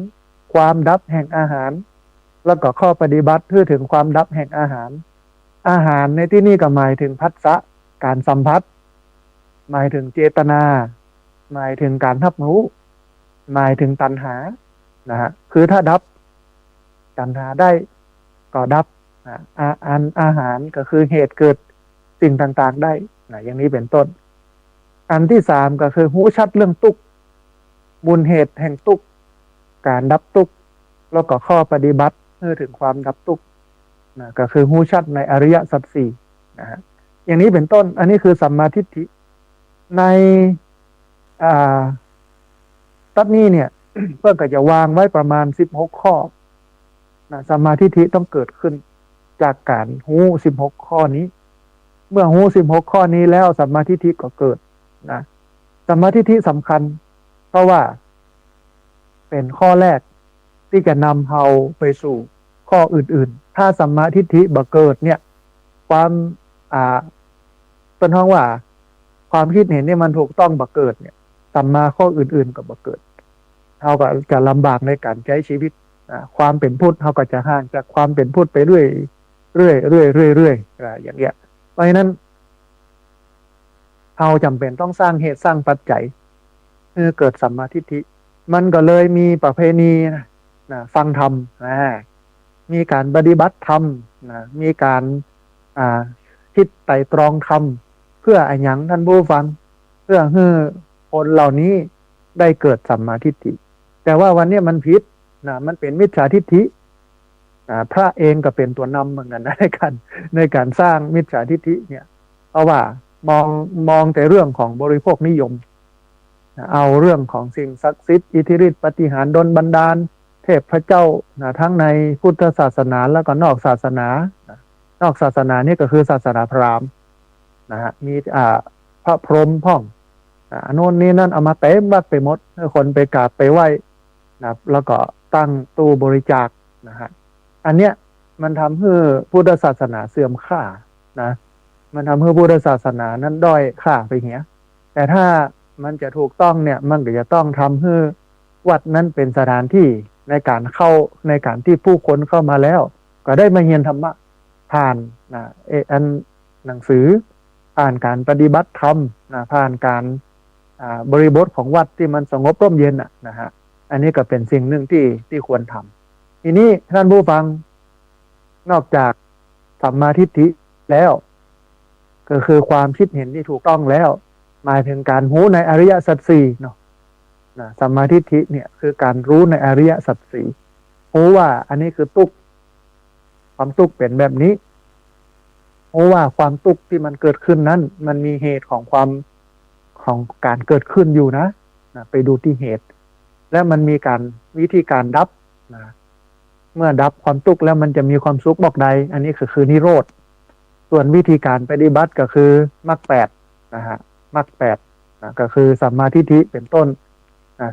ความดับแห่งอาหารแล้วก็ข้อปฏิบัติเพื่อถึงความดับแห่งอาหารอาหารในที่นี้ก็หมายถึงผัสสะการสัมผัสหมายถึงเจตนาหมายถึงการรับรู้หมายถึงตัณหานะฮะคือถ้าดับตัณหาได้ก็ดับอาหารก็คือเหตุเกิดสิ่งต่างๆได้อย่างนี้เป็นต้นอันที่สามก็คือหูชัดเรื่องทุกข์มูลเหตุแห่งทุกข์การดับทุกข์แล้วก็ข้อปฏิบัติเพื่อถึงความดับทุกข์ก็คือหูชัดในอริยสัจสี่นะฮะอย่างนี้เป็นต้นอันนี้คือสัมมาทิฏฐิในตัดนี้เนี่ย เพื่อก็จะวางไว้ประมาณ16ข้อสัมมาทิฏฐิต้องเกิดขึ้นจากการหู16ข้อนี้เมื่อหู16ข้อนี้แล้วสัมมาทิฏฐิก็เกิดนะสัมมาทิฏฐิสำคัญเพราะว่าเป็นข้อแรกที่จะนำเราไปสู่ข้ออื่นๆถ้าสัมมาทิฏฐิบ่เกิดเนี่ยความเป็นห้องว่าความคิดเห็นเนี่ยมันถูกต้องบ่เกิดเนี่ยสัมมาข้ออื่นๆก็บ่เกิดเราก็จะลำบากในการใช้ชีวิตความเป็นพุทธเราก็จะห่างจากความเป็นพุทธไปเรื่อยอย่างเงี้ยเพราะฉะนั้นเราจำเป็นต้องสร้างเหตุสร้างปัจจัยเพื่อเกิดสัมมาทิฏฐิมันก็เลยมีประเพณีฟังธรรมมีการปฏิบัติธรรมมีการคิดไตร่ตรองธรรมเพื่ออะไรอย่างท่านผู้ฟังเพื่อให้คนเหล่านี้ได้เกิดสัมมาทิฏฐิแต่ว่าวันนี้มันผิดมันเป็นมิจฉาทิฏฐิพระเองก็เป็นตัวนำเหมือนกันในการสร้างมิจฉาทิฏฐิเนี่ยเพราะว่ามองแต่เรื่องของบริโภคนิยมเอาเรื่องของสิ่งศักดิ์สิทธิ์อิทธิฤทธิปาฏิหาริย์ดลบันดาลเทพเจ้าทั้งในพุทธศาสนาแล้วก็นอกศาสนานอกศาสนานี่ก็คือศาสนาพราหมณ์นะฮะมีพระพรหมพ่องโน่นนี่นั่นเอามาเต็มวัดไปหมดให้คนไปกราบไปไหว้นะแล้วก็ตั้งตู้บริจาคนะฮะอันเนี้ยมันทำให้พุทธศาสนาเสื่อมค่านะมันทำให้พุทธศาสนานั้นด้อยค่าไปเหี้ยแต่ถ้ามันจะถูกต้องเนี่ยมันก็จะต้องทำให้วัดนั้นเป็นสถานที่ในการที่ผู้คนเข้ามาแล้วก็ได้มาเรียนธรรมะผ่านอันหนังสือผ่านการปฏิบัติธรรมผ่านการบริบทของวัดที่มันสงบร่มเย็นนะฮะอันนี้ก็เป็นสิ่งหนึ่งที่ควรทำทีนี้ท่านผู้ฟังนอกจากสัมมาทิฏฐิแล้วก็คือความคิดเห็นที่ถูกต้องแล้วหมายถึงการรู้ในอริยสัจสี่เนาะสัมมาทิฏฐิเนี่ยคือการรู้ในอริยสัจสี่รู้ว่าอันนี้คือทุกข์ความทุกข์เป็นแบบนี้ เพราะว่าความทุกข์ที่มันเกิดขึ้นนั้นมันมีเหตุของของการเกิดขึ้นอยู่นะไปดูที่เหตุ และมันมีการวิธีการดับนะเมื่อดับความทุกข์แล้วมันจะมีความสุขบอกใดอันนี้คือนิโรธส่วนวิธีการปฏิบัติก็คือมรรคแปดนะฮะมรรคแปดนะก็คือสัมมาทิฏฐิเป็นต้น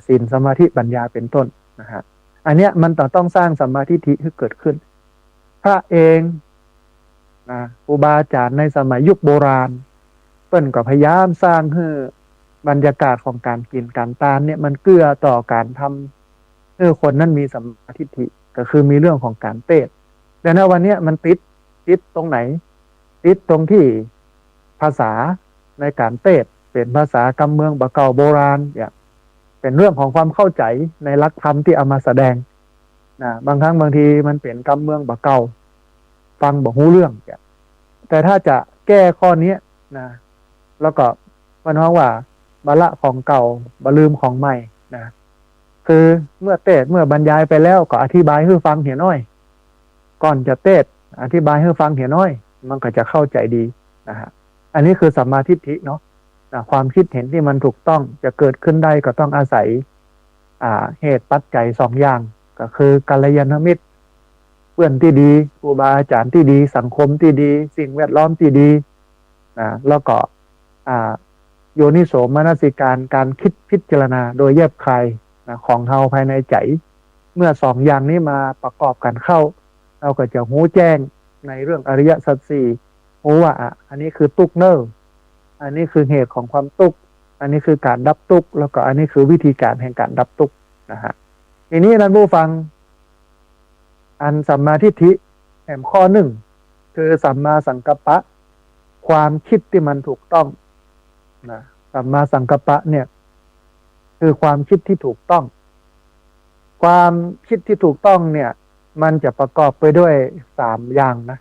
ศีลสมาธิปัญญาเป็นต้นนะฮะอันเนี้ยมันต้องสร้างสัมมาทิฏฐิให้เกิดขึ้นพระเองนะครูบาอาจารย์ในสมัยยุคโบราณเปิ้นก็พยายามสร้างให้บรรยากาศของการกินการทานเนี่ยมันเกื้อต่อการทำให้คนนั้นมีสัมมาทิฏฐิก็คือมีเรื่องของการเทศแต่ในวันนี้มันติดตรงไหนติดตรงที่ภาษาในการเทศเป็นภาษากำเมืองบะเก่าโบราณอย่างเป็นเรื่องของความเข้าใจในหลักธรรมที่เอามาแสดงนะบางครั้งบางทีมันเป็นกำเมืองบะเก่าฟังบ่ฮู้เรื่องแต่ถ้าจะแก้ข้อนี้นะแล้วก็มันว่าบาละของเก่าบาลืมของใหม่นะคือเมื่อเทศเมื่อบรรยายไปแล้วก็อธิบายให้ฟังเหี่ยน้อยก่อนจะเทศอธิบายให้ฟังเหี่ยน้อยมันก็จะเข้าใจดีนะฮะอันนี้คือสัมมาทิฏฐิเนาะความคิดเห็นที่มันถูกต้องจะเกิดขึ้นได้ก็ต้องอาศัยเหตุปัจจัยสองอย่างก็คือกัลยาณมิตรเพื่อนที่ดีครูบาอาจารย์ที่ดีสังคมที่ดีสิ่งแวดล้อมที่ดีนะแล้วก็โยนิโสมนสิการคิดพิจารณาโดยแยบคายนะของเฮาภายในใจเมื่อสองอย่างนี้มาประกอบกันเข้าเราก็จะหูแจ้งในเรื่องอริยสัจสี่รู้ว่าอันนี้คือทุกข์เนออันนี้คือเหตุของความทุกข์อันนี้คือการดับทุกข์แล้วก็อันนี้คือวิธีการแห่งการดับทุกข์นะฮะทีนี้ท่านผู้ฟังอันสัมมาทิฏฐิแห่งข้อหนึ่งคือสัมมาสังกัปปะความคิดที่มันถูกต้องนะสัมมาสังกัปปะเนี่ยคือความคิดที่ถูกต้องความคิดที่ถูกต้องเนี่ยมันจะประกอบไปด้วยสามอย่างนะ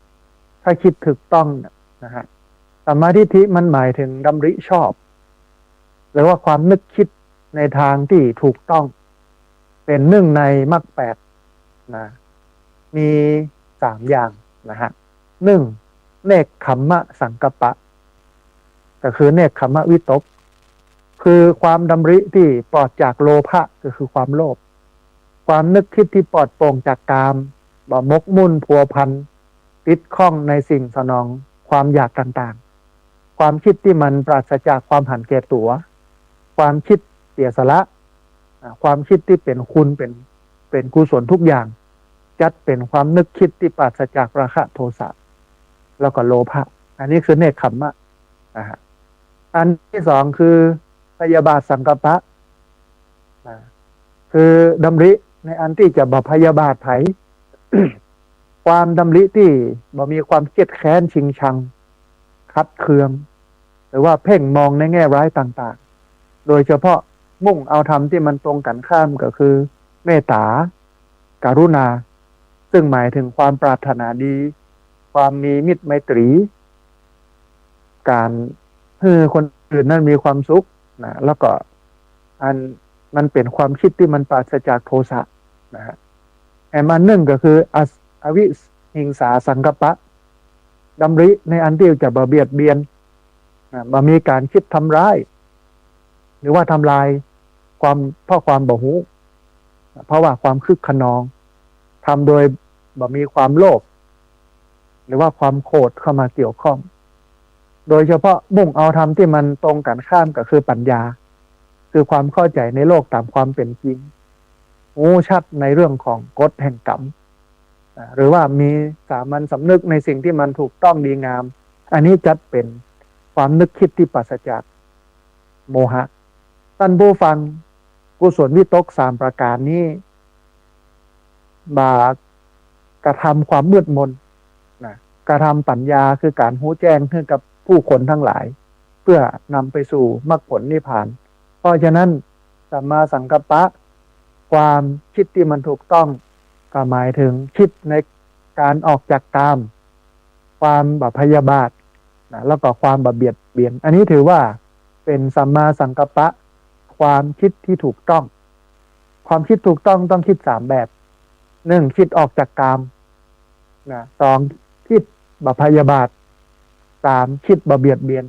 ถ้าคิดถูกต้องนะฮะสัมมาทิฏฐิมันหมายถึงดำริชอบหรือว่าความนึกคิดในทางที่ถูกต้องเป็นหนึ่งในมรรคแปดนะมีสามอย่างนะฮะหนึ่งเนกขัมมะสังกัปปะก็คือเนกขัมมะวิตกคือความดำริที่ปลอดจากโลภะก็คือความโลภความนึกคิดที่ปลอดโปร่งจากกามบ่มกมุ่นพัวพันติดข้องในสิ่งสนองความอยากต่างๆความคิดที่มันปราศจากความหันแก่ตัวความคิดเสียสละความคิดที่เป็นคุณเป็นกุศลทุกอย่างจัดเป็นความนึกคิดที่ปราศจากราคะโทสะแล้วก็โลภะอันนี้คือเนกขัมมะอันที่สองคือพยาบาทสังกัปปะคือดำริในอันที่จะบ่พยาบาทไผ ความดำริที่บ่มีความเครียดแค้นชิงชังคัดเคืองหรือว่าเพ่งมองในแง่ร้ายต่างๆโดยเฉพาะมุ่งเอาธรรมที่มันตรงกันข้ามก็คือเมตตาการุณาซึ่งหมายถึงความปรารถนาดีความมีมิตรไมตรีการให้คนอื่นนั้นมีความสุขนะแล้วก็มันเป็นความคิดที่มันปราศจากโทสะนะฮะอันหนึ่งก็คืออวิหิงสาสังกัปปะดำริในอันที่จะบ่เบียดเบียนบ่มีการคิดทำร้ายหรือว่าทำลายเพราะความบ่หูเพราะว่าความคึกขนองทำโดยบ่มีความโลภหรือว่าความโกรธเข้ามาเกี่ยวข้องโดยเฉพาะมุ่งเอาธรรมที่มันตรงกันข้ามก็คือปัญญาคือความเข้าใจในโลกตามความเป็นจริงรู้ชัดในเรื่องของกฎแห่งกรรมหรือว่ามีสามัญสำนึกในสิ่งที่มันถูกต้องดีงามอันนี้จัดเป็นความนึกคิดที่ปราศจากโมหะท่านผู้ฟังกุศลวิตกสามประการนี้บากระทำความมืดมนกระทำปัญญาคือการรู้แจ้งให้กับผู้คนทั้งหลายเพื่อนำไปสู่มรรคผลนิพพานเพราะฉะนั้นสัมมาสังกัปปะความคิดที่มันถูกต้องก็หมายถึงคิดในการออกจากกามความพยาบาทแล้วก็ความเบียดเบียนอันนี้ถือว่าเป็นสัมมาสังกัปปะความคิดที่ถูกต้องความคิดถูกต้องคิดสามแบบหนึ่งคิดออกจากกามสองคิดพยาบาท 3คิดบ่เบียดเบียน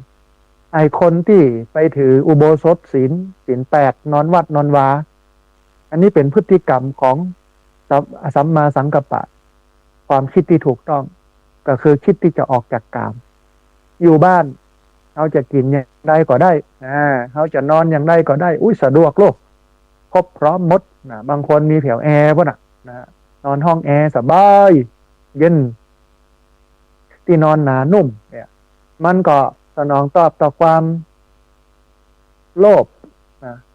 ไอคนที่ไปถืออุโบสถศีล8นอนวัดนอนวาอันนี้เป็นพฤติกรรมของสัมมาสังกัปปะความคิดที่ถูกต้องก็คือคิดที่จะออกจากกามอยู่บ้านเขาจะกินอย่างใดก็ได้เขาจะนอนอย่างใดก็ได้อุ้ยสะดวกโลกครบพร้อมหมดนะบางคนมีแถวแอร์ป่ะนะนอนห้องแอร์สบายเย็นที่นอนหนานุ่มเนี่ยมันก็สนองตอบต่อความโลภ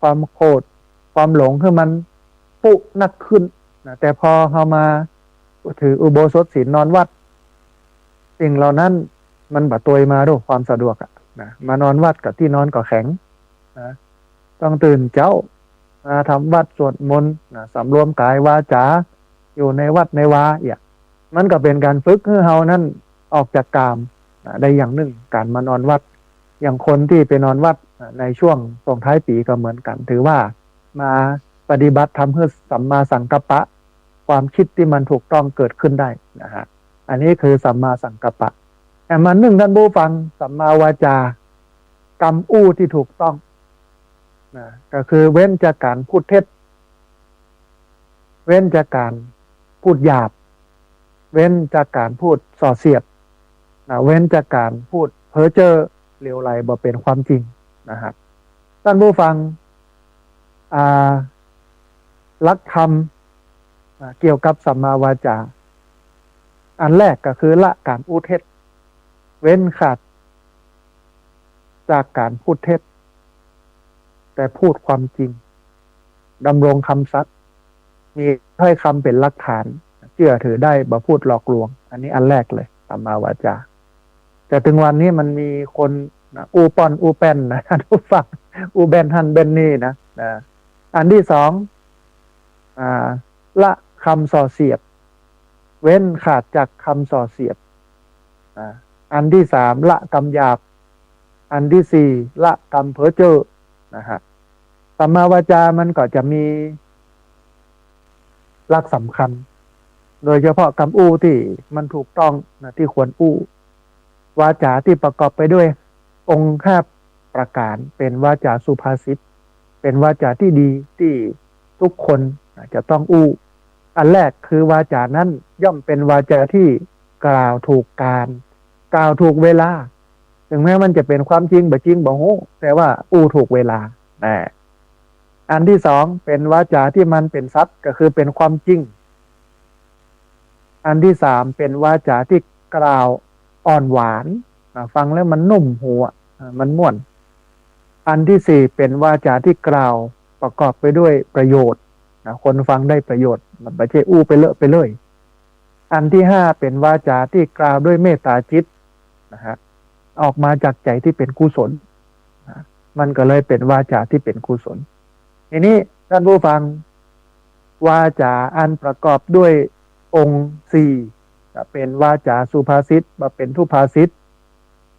ความโกรธความหลงคือมันปุนักขึ้นนะแต่พอเขามาถืออุโบสถศีลนอนวัดสิ่งเหล่านั้นมันบะตวยมาด้วยความสะดวกนะมานอนวัดกับที่นอนก็แข็งนะต้องตื่นเจ้ามาทำวัดสวดมนต์นะสำรวมกายวาจาอยู่ในวัดในวามันก็เป็นการฝึกให้เฮานั้นออกจากกามได้อย่างหนึ่งการมานอนวัดอย่างคนที่ไปนอนวัดในช่วงส่งท้ายปีก็เหมือนกันถือว่ามาปฏิบัติทำเพื่อสัมมาสังกัปปะความคิดที่มันถูกต้องเกิดขึ้นได้นะฮะอันนี้คือสัมมาสังกัปปะแต่มันหนึ่งท่านผู้ฟังสัมมาวาจากรรมอู้ที่ถูกต้องนะก็คือเว้นจากการพูดเท็จเว้นจากการพูดหยาบเว้นจากการพูดส่อเสียดนะเว้นจากการพูดเพ้อเจ้อเลวไหลบ่เป็นความจริงนะฮะท่านผู้ฟังลักธรรมเกี่ยวกับสัมมาวาจาอันแรกก็คือละการพูดเท็จเว้นขาดจากการพูดเท็จแต่พูดความจริงดำรงคำสัตย์มีถ้อยคำเป็นหลักฐานเชื่อถือได้บ่พูดหลอกลวงอันนี้อันแรกเลยสัมมาวาจาแต่ถึงวันนี้มันมีคนอูปอนอูแป้นนะท่านผู้ฟังอูแบนฮันเบนนี่นะอันที่สองละคำส่อเสียดเว้นขาดจากคำส่อเสียดอันที่สามละกรรมหยาบอันที่สี่ละกรรมเพ้อเจ้อนะฮะสัมมาวาจามันก็จะมีหลักสำคัญโดยเฉพาะคำอู้ที่มันถูกต้องนะที่ควรอู้วาจาที่ประกอบไปด้วยองค์5ประการเป็นวาจาสุภาษิตเป็นวาจาที่ดีที่ทุกคนจะต้องอู้อันแรกคือวาจานั้นย่อมเป็นวาจาที่กล่าวถูกการกล่าวถูกเวลาถึงแม้มันจะเป็นความจริงบ่จริงบ่โหแต่ว่าอู้ถูกเวลาอันที่สองเป็นวาจาที่มันเป็นสัตย์ก็คือเป็นความจริงอันที่สามเป็นวาจาที่กล่าวอ่อนหวานฟังแล้วมันนุ่มหูมันม่วนอันที่สี่เป็นวาจาที่กล่าวประกอบไปด้วยประโยชน์คนฟังได้ประโยชน์มันไม่ใช่อู้ไปเลอะไปเลยอันที่ห้าเป็นวาจาที่กล่าวด้วยเมตตาจิตนะฮะออกมาจากใจที่เป็นกุศลมันก็เลยเป็นวาจาที่เป็นกุศลทีนี้ท่านผู้ฟังวาจาอันประกอบด้วยองค์สี่เป็นวาจาสุภาษิตมาเป็นทุภาษิต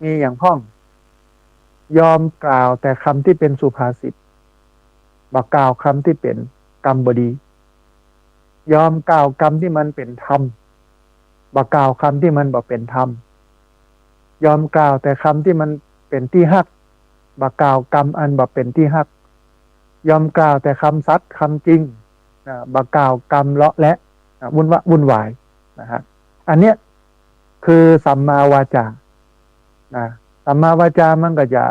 มีอย่างพ้องยอมกล่าวแต่คำที่เป็นสุภาษิตบ่กล่าวคำที่เป็นกรรมบดียอมกล่าวคำที่มันเป็นธรรมบ่กล่าวคำที่มันบ่เป็นธรรมยอมกล่าวแต่คำที่มันเป็นที่ฮักบ่กล่าวกรรมอันบ่เป็นที่ฮักยอมกล่าวแต่คำสัตย์คำจริงบ่กล่าวกรรมเลาะและวุ่นวายนะฮะอันเนี้ยคือสัมมาวาจาสัมมาวาจามันก็จะ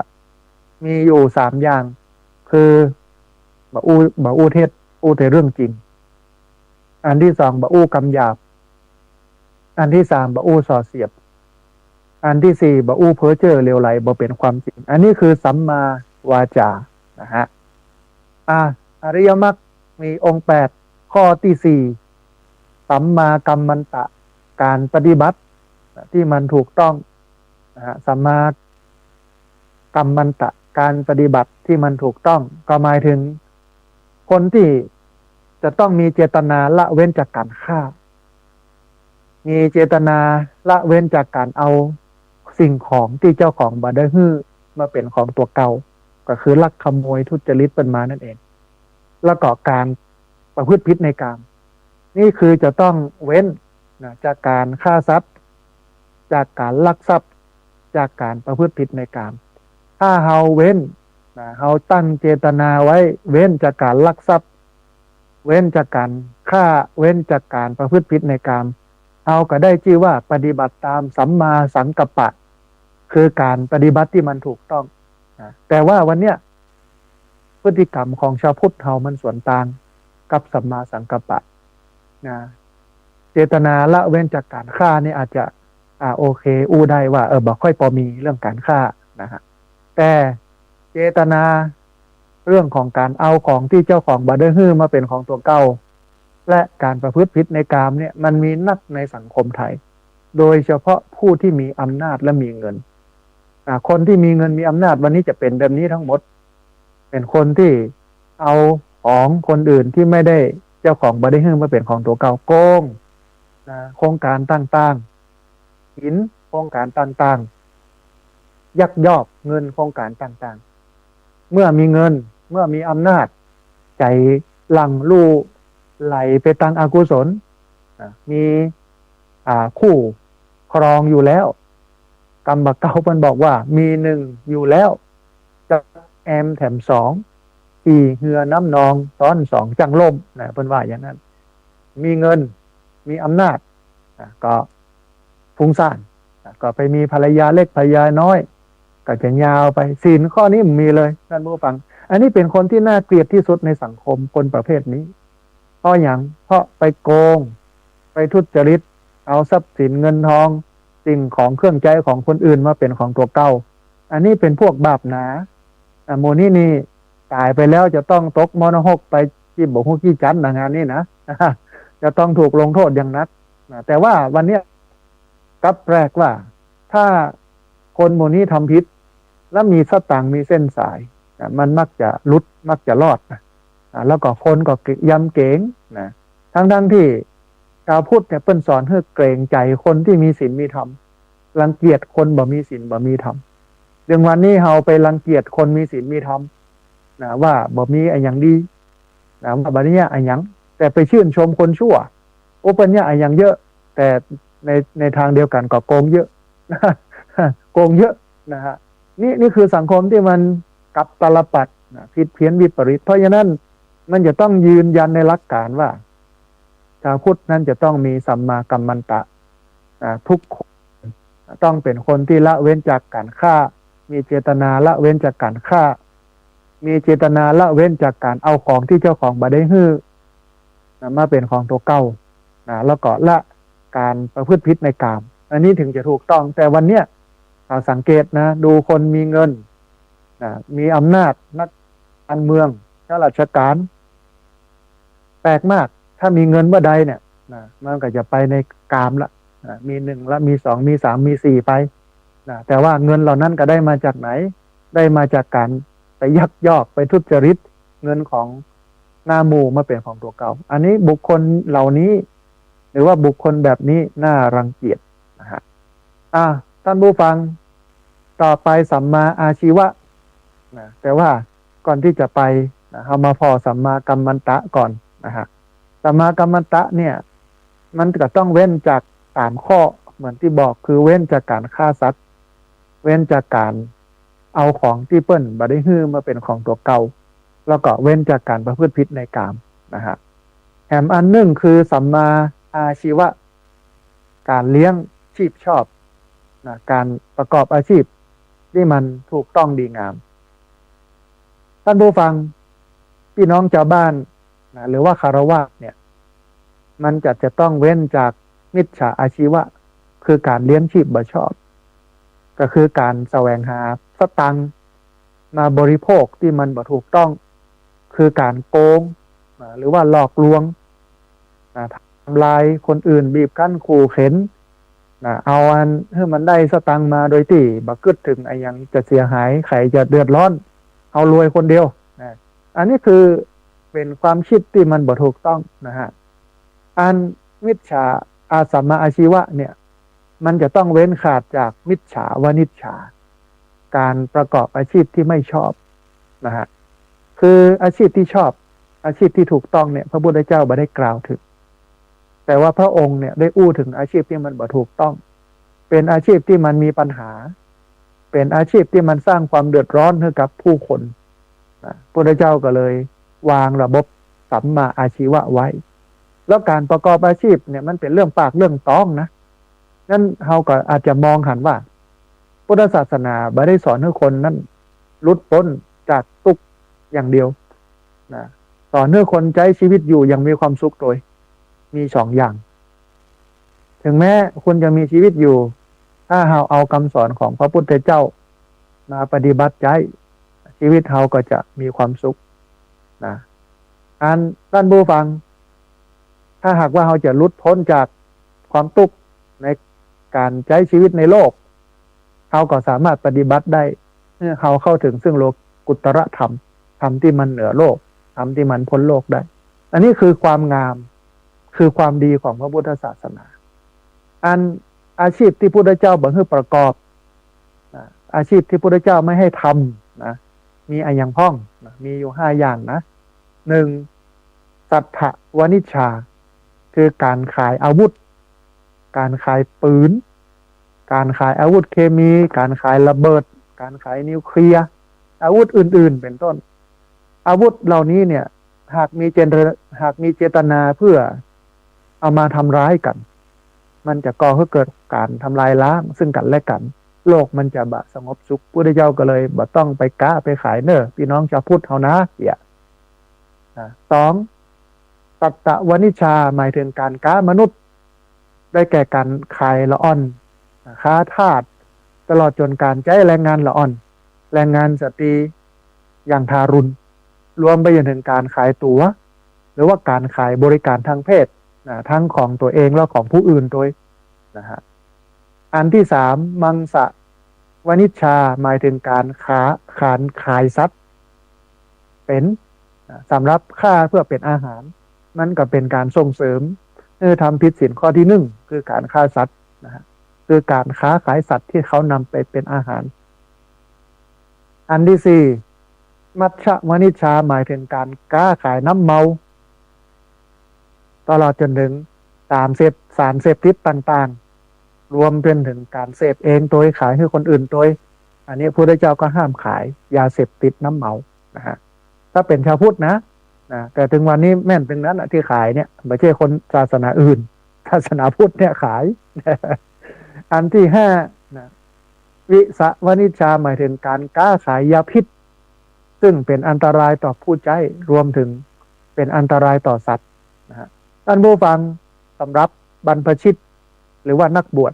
มีอยู่3อย่างคือบ่อู้เท็จอู้แต่เรื่องจริงอันที่สองบ่อู้คำหยาบอันที่สามบ่อู้ส่อเสียดอันที่สี่บ่อู้เพ้อเจ้อเลวไหลบ่เป็นความจริงอันนี้คือสัมมาวาจานะฮะอริยมรรคมีองค์8ข้อที่สี่สัมมากัมมันตะการปฏิบัติที่มันถูกต้องสัมมากัมมันตะการปฏิบัติที่มันถูกต้องก็หมายถึงคนที่จะต้องมีเจตนาละเว้นจากการฆ่ามีเจตนาละเว้นจากการเอาสิ่งของที่เจ้าของบ่ได้ฮื้อมาเป็นของตัวเก่าก็คือลักขโมยทุจริตเป็นมานั่นเองแล้วก็การประพฤติผิดในกามนี่คือจะต้องเว้นจากการฆ่าทรัพย์จากการลักทรัพย์ จากการประพฤติผิดในกามถ้าเฮาเว้นเฮาตั้งเจตนาไว้เว้นจากการลักทรัพย์เว้นจากการฆ่าเว้นจากการประพฤติผิดในกามเฮาก็ได้ชื่อว่าปฏิบัติตามสัมมาสังกัปปะคือการปฏิบัติที่มันถูกต้องแต่ว่าวันเนี้ยพฤติกรรมของชาวพุทธเฮามันสวนทางกับสัมมาสังกัปปะนะเจตนาละเว้นจากการฆ่านี่อาจจะโอเคอู้ได้ว่าบ่ค่อยพอมีเรื่องการฆ่านะฮะแต่เจตนาเรื่องของการเอาของที่เจ้าของบ่ได้ฮื้อมาเป็นของตัวเก่าและการประพฤติผิดในกามเนี่ยมันมีนักในสังคมไทยโดยเฉพาะผู้ที่มีอำนาจและมีเงินคนที่มีเงินมีอำนาจวันนี้จะเป็นแบบนี้ทั้งหมดเป็นคนที่เอาของคนอื่นที่ไม่ได้เจ้าของบ่ได้ฮื้อมาเป็นของตัวเก่าโกงโครงการต่างๆหินโครงการต่างๆยักยอกเงินโครงการต่างๆเมื่อมีเงินเมื่อมีอำนาจใจหลั่งลู่ไหลไปทางอกุศลมีคู่ครองอยู่แล้วกรรมเก่าเพิ่นบอกว่ามีหนึ่งอยู่แล้วจะแอมแถมสองขี่เหือน้ำนองซ้อนสองจังล่มเพิ่นว่าอย่างนั้นมีเงินมีอำนาจก็ฟุ้งซ่านก็ไปมีภรรยาเล็กภรรยาน้อยก็จะยาวไปศีลข้อนี้มีเลยท่านผู้ฟังอันนี้เป็นคนที่น่าเกลียดที่สุดในสังคมคนประเภทนี้เพราะอย่างเพราะไปโกงไปทุจริตเอาทรัพย์สินเงินทองสิ่งของเครื่องใช้ของคนอื่นมาเป็นของตัวเก่าอันนี้เป็นพวกบาปหนาโมนี่ตายไปแล้วจะต้องตกมรณะไปที่บกฮุกี้จันงานนี้นะจะต้องถูกลงโทษอย่างนักแต่ว่าวันนี้กับแปลกว่าถ้าคนโมนี้ทำผิดแล้วมีสตางค์มีเส้นสายมันมักจะลุดมักจะรอดแล้วก็คนก็ยำเก๋งทั้งที่ชาวพุทธเนี่ยเปิ้นสอนให้เกรงใจคนที่มีศีลมีธรรมรังเกียจคนบ่มีศีลบ่มีธรรมเรื่องวันนี้เฮาไปรังเกียจคนมีศีลมีธรรมว่าบ่มีไอ้หยังดีว่าบัดนี้ไอ้หยังแต่ไปชื่นชมคนชั่วโอ้เปิ้นเนี่ยไอ้หยังเยอะแต่ในทางเดียวกันก็โกงเยอะโกงเยอะนะฮะนี่คือสังคมที่มันกับตลปัดผิดเพี้ยนวิปริตเพราะฉะนั้นมันจะต้องยืนยันในหลักการว่าชาวพุทธนั้นจะต้องมีสัมมากัมมันตะทุกคนต้องเป็นคนที่ละเว้นจากการฆ่ามีเจตนาละเว้นจากการฆ่ามีเจตนาละเว้นจากการเอาของที่เจ้าของบ่ได้ฮื้อมาเป็นของตัวเก่าแล้วก็ละการประพฤติผิดในกามอันนี้ถึงจะถูกต้องแต่วันเนี้ยเราสังเกตนะดูคนมีเงินมีอำนาจนักการเมืองข้าราชการแปลกมากถ้ามีเงินเมื่อใดเนี่ยมันก็จะไปในกามละมีหนึ่งละมีสองมีสามมีสี่ไปแต่ว่าเงินเหล่านั้นก็ได้มาจากไหนได้มาจากการไปยักยอกไปทุจริตเงินของหน้าหมู่มาเป็นของตัวเก่าอันนี้บุคคลเหล่านี้หรือว่าบุคคลแบบนี้น่ารังเกียจนะฮะท่านผู้ฟังต่อไปสัมมาอาชีวะแต่ว่าก่อนที่จะไปเอามาพอสัมมากัมมันตะก่อนนะฮะสัมมากัมมันตะเนี่ยมันก็ต้องเว้นจาก3ข้อเหมือนที่บอกคือเว้นจากการฆ่าสัตว์เว้นจากการเอาของที่เปิ้นบ่ได้ฮื้อมาเป็นของตัวเก่าแล้วก็เว้นจากการประพฤติผิดในกามนะฮะแถมอันหนึ่งคือสัมมาอาชีวะการเลี้ยงชีพชอบการประกอบอาชีพที่มันถูกต้องดีงามท่านผู้ฟังพี่น้องชาวบ้านหรือว่าคารวะเนี่ยมันจะต้องเว้นจากมิจฉาอาชีวะคือการเลี้ยงชีพบ่ชอบก็คือการแสวงหาสตังค์มาบริโภคที่มันบ่ถูกต้องคือการโกงหรือว่าหลอกลวงทำลายคนอื่นบีบคั้นขู่เข็นเอาอันให้มันได้สตังค์มาโดยที่บ่คิดถึงไอ้ยังจะเสียหายใครจะเดือดร้อนเอารวยคนเดียวอันนี้คือเป็นความคิดที่มันบ่ถูกต้องนะฮะอันมิจฉาสัมมาอาชีวะเนี่ยมันจะต้องเว้นขาดจากมิจฉาวานิจฉาการประกอบอาชีพที่ไม่ชอบนะฮะคืออาชีพที่ชอบอาชีพที่ถูกต้องเนี่ยพระพุทธเจ้าบ่ได้กล่าวถึงแต่ว่าพระองค์เนี่ยได้อู้ถึงอาชีพที่มันบ่ถูกต้องเป็นอาชีพที่มันมีปัญหา เป็นอาชีพที่มันสร้างความเดือดร้อนให้กับผู้คนนะพระพุทธเจ้าก็เลยวางระบบสัมมาอาชีวะไว้แล้วการประกอบอาชีพเนี่ยมันเป็นเรื่องปากเรื่องต้องนะนั่นเราก็อาจจะมองหันว่าพุทธศาสนาไม่ได้สอนให้คนนั้นหลุดพ้นจากทุกข์อย่างเดียวนะสอนให้คนใช้ชีวิตอยู่อย่างมีความสุขโดยมีสองอย่างถึงแม้คุณจะมีชีวิตอยู่ถ้าเราเอาคำสอนของพระพุทธเจ้ามาปฏิบัติใช้ชีวิตเราก็จะมีความสุขนะท่านผู้ฟังถ้าหากว่าเราจะหลุดพ้นจากความทุกข์ในการใช้ชีวิตในโลกเราก็สามารถปฏิบัติได้เมื่อเราเข้าถึงซึ่งโลกุตระธรรมธรรมที่มันเหนือโลกธรรมที่มันพ้นโลกได้อันนี้คือความงามคือความดีของพระพุทธศาสนาอาชีพที่พุทธเจ้าบอกให้ประกอบอาชีพที่พุทธเจ้าไม่ให้ทำนะมีอะไรอย่างพ้องนะมีอยู่5 อย่างนะ1สัทธวนิชชาคือการขายอาวุธการขายปืนการขายอาวุธเคมีการขายระเบิดการขายนิวเคลียร์อาวุธอื่นๆเป็นต้นอาวุธเหล่านี้เนี่ยหากมีเจตนาเพื่อเอามาทำร้ายกันมันจะก่อให้เกิดการทำลายล้างซึ่งกันและกันโลกมันจะสงบสุขพุทธเจ้าก็เลยบ่ต้องไปก้าไปขายเนอพี่น้องชาวพุทธเฮานะ2สัตตวนิชชาหมายถึงการค้ามนุษย์ได้แก่การขายละอ่อนค้าทาสตลอดจนการใช้แรงงานละอ่อนแรงงานสตรีอย่างทารุณรวมไปจนถึงการขายตั๋วหรือว่าการขายบริการทางเพศทั้งของตัวเองและของผู้อื่นโดยนะฮะอันที่3มังสะวนิชชาหมายถึงการขายสัตว์เป็นสำหรับฆ่าเพื่อเป็นอาหารมันก็เป็นการส่งเสริมทำผิดศีลข้อที่1คือการฆ่าสัตว์นะฮะคือการค้าขายสัตว์ที่เขานำไปเป็นอาหารอันที่4มัชฌวนิชชาหมายถึงการค้าขายน้ำเมาตลอดจนถึงสารเสพติดต่างๆรวมเป็นถึงการเสพเองโดยขายให้คนอื่นโดยอันนี้พระพุทธเจ้าก็ห้ามขายยาเสพติดน้ำเมานะฮะถ้าเป็นชาวพุทธนะแต่ถึงวันนี้แม่นถึงนั้นที่ขายเนี่ยไม่ใช่คนศาสนาอื่นศาสนาพุทธเนี่ยขาย อันที่5นะวิสวนิชชาหมายถึงการค้าขายยาพิษซึ่งเป็นอันตรายต่อผู้ใช้รวมถึงเป็นอันตรายต่อสัตว์นะฮะท่านผู้ฟังสำหรับบรรพชิตหรือว่านักบวช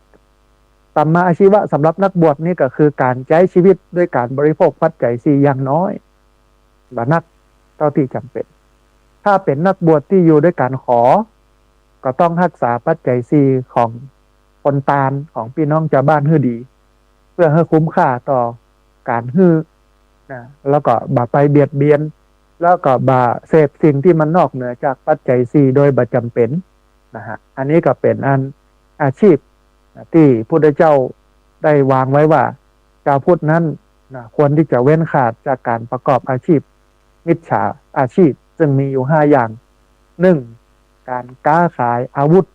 สัมมาอาชีวะสำหรับนักบวชนี่ก็คือการใช้ชีวิตด้วยการบริโภคปัจจัย4อย่างน้อยบานักเท่าที่จำเป็นถ้าเป็นนักบวชที่อยู่ด้วยการขอก็ต้องรักษาปัจจัย4ของคนตาลของพี่น้องชาวบ้านให้ดี เพื่อให้คุ้มค่าต่อการฮื้อนะแล้วก็บ่ไปเบียดเบียนแล้วก็บ่เสพสิ่งที่มันนอกเหนือจากปัจจัย4โดยบ่จำเป็นนะฮะอันนี้ก็เป็นอาชีพที่พุทธเจ้าได้วางไว้ว่าชาวพุทธนั้นควรที่จะเว้นขาดจากการประกอบอาชีพมิจฉาอาชีพซึ่งมีอยู่5อย่าง1การค้าขายอาวุธ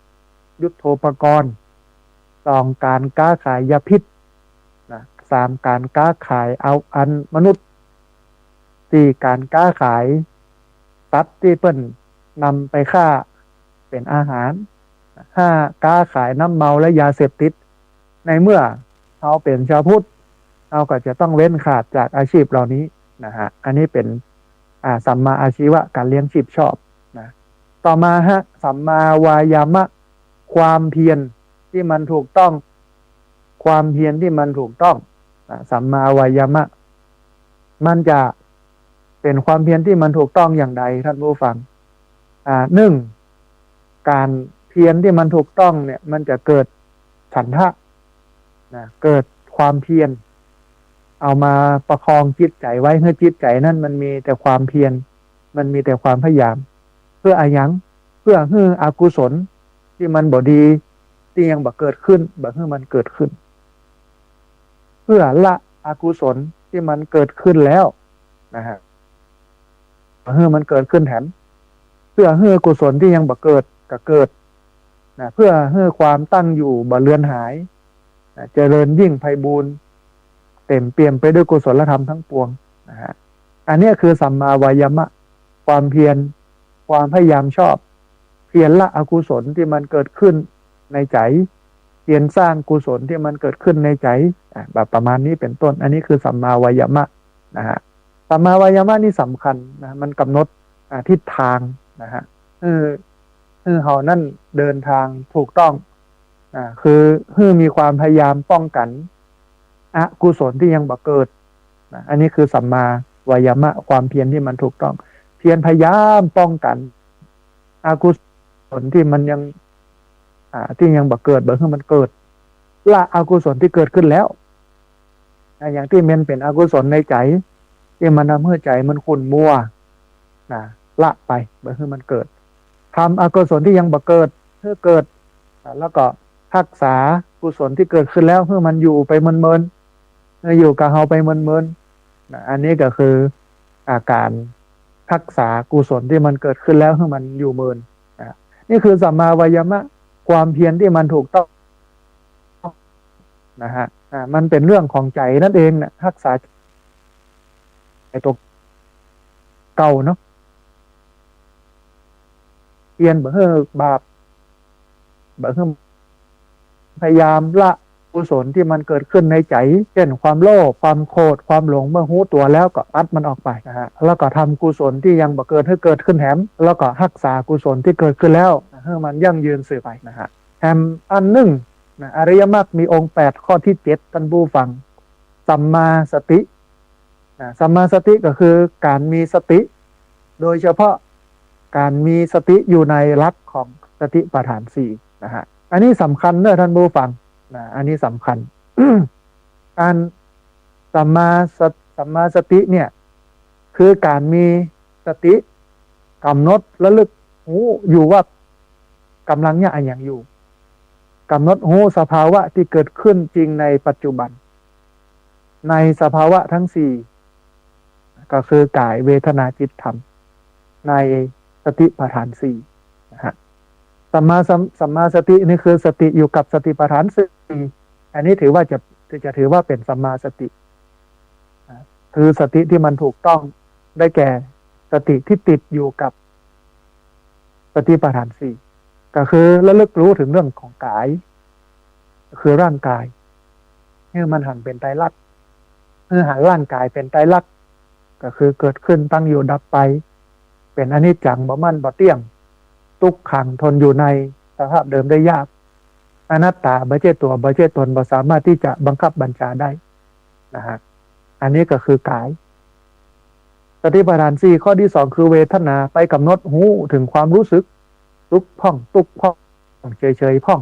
ยุทโธปกรณ์2การค้าขายยาพิษ3การค้าขายเอาอันมนุษย์4การค้าขายสัตว์ที่เปิ้นนำไปฆ่าเป็นอาหาร5ค้าขายน้ำเมาและยาเสพติดในเมื่อเราเป็นชาวพุทธเราก็จะต้องเว้นขาดจากอาชีพเหล่านี้นะฮะอันนี้เป็นสัมมาอาชีวะการเลี้ยงชีพชอบนะต่อมาสัมมาวายามะความเพียรที่มันถูกต้องความเพียรที่มันถูกต้องสัมมาวายามะมันจะเป็นความเพียรที่มันถูกต้องอย่างใดท่านผู้ฟัง1การเพียรที่มันถูกต้องเนี่ยมันจะเกิดฉันทะนะเกิดความเพียรเอามาประคองจิตใจไว้ให้จิตใจนั้นมันมีแต่ความเพียรมันมีแต่ความพยายามเพื่ออะไรเพื่อให้อกุศลที่มันบ่ดีที่ยังบ่เกิดขึ้นบ่ให้มันเกิดขึ้นเพื่อละอกุศลที่มันเกิดขึ้นแล้วนะฮะให้มันเกิดขึ้นแถมเพื่อให้กุศลที่ยังบ่เกิดก็เกิดนะเพื่อให้ความตั้งอยู่บ่เลือนหายเจริญยิ่งไพบูลย์ เต็มเปี่ยมไปด้วยกุศลธรรมทั้งปวงนะฮะอันนี้คือสัมมาวายามะความเพียรความพยายามชอบเพียรละอกุศลที่มันเกิดขึ้นในใจเพียรสร้างกุศลที่มันเกิดขึ้นในใจแบบประมาณนี้เป็นต้นอันนี้คือสัมมาวายามะนะฮะสัมมาวายามะนี่สำคัญนะมันกำหนดทิศทางนะฮะเขานั่นเดินทางถูกต้องคือมีความพยายามป้องกันอกุศลที่ยังบ่เกิดนะอันนี้คือสัมมาวายามะความเพียรที่มันถูกต้องเพียรพยายามป้องกันอกุศลที่มันยังที่ยังบ่เกิดบ่ให้มันเกิดละอกุศลที่เกิดขึ้นแล้วอย่างที่มันเป็นอกุศลในใจที่มันทำให้ใจมันขุ่นมัวละไปบ่ให้มันเกิดทำอกุศลที่ยังบ่เกิดเพื่อเกิดแล้วก็รักษากุศลที่เกิดขึ้นแล้วเพื่อมันอยู่ไปเมินๆอยู่กับเราไปเมินๆอันนี้ก็คืออาการรักษากุศลที่มันเกิดขึ้นแล้วให้มันอยู่เมินนี่คือสัมมาวายามะความเพียรที่มันถูกต้องนะฮะมันเป็นเรื่องของใจนั่นเองนะรักษาไอ้ตัวเก่าเนาะเพียรบ่ให้บาปบ่ให้พยายามละกุศลที่มันเกิดขึ้นในใจเช่นความโลภความโกรธความหลงเมื่อรู้ตัวแล้วก็ปัดมันออกไปนะฮะแล้วก็ทำกุศลที่ยังบ่เกิดให้เกิดขึ้นแถมแล้วก็รักษากุศลที่เกิดขึ้นแล้วให้มันยั่งยืนสืบไปนะฮะแถมอันหนึ่งอริยมรรคมีองค์8ข้อที่7ท่านผู้ฟังสัมมาสติสัมมาสติก็คือการมีสติโดยเฉพาะการมีสติอยู่ในหลักของสติปัฏฐาน4นะฮะอันนี้สำคัญเนอะท่านผู้ฟังอันนี้สำคัญ การสัมมาสติเนี่ยคือการมีสติกำหนดระลึกรู้อยู่ว่ากำลังเนี่ยอย่างอยู่กำหนดรู้สภาวะที่เกิดขึ้นจริงในปัจจุบันในสภาวะทั้ง4ก็คือกายเวทนาจิตธรรมในสติปัฏฐาน4นะฮะสัมมาสตินี่คือสติอยู่กับสติปัฏฐาน4อันนี้ถือว่าจะถือว่าเป็นสัมมาสติคือสติที่มันถูกต้องได้แก่สติที่ติดอยู่กับสติปัฏฐาน4ก็คือระลึกรู้ถึงเรื่องของกายคือร่างกายให้มันหันเป็นไตรลักษณ์หันร่างกายเป็นไตรลักษณ์ก็คือเกิดขึ้นตั้งอยู่ดับไปเป็นอนิจจังบ่มั่นบ่เที่ยงทุกขังทนอยู่ในสภาพเดิมได้ยากอนัตตาบ่ใช่ตัวบ่ใช่ตนบ่สามารถที่จะบังคับบัญชาได้นะฮะอันนี้ก็คือกายสติปัฏฐาน4ข้อที่2คือเวทนาไปกำหนดรู้ถึงความรู้สึกทุกพ่องตุกพ่องเฉยๆพ่อง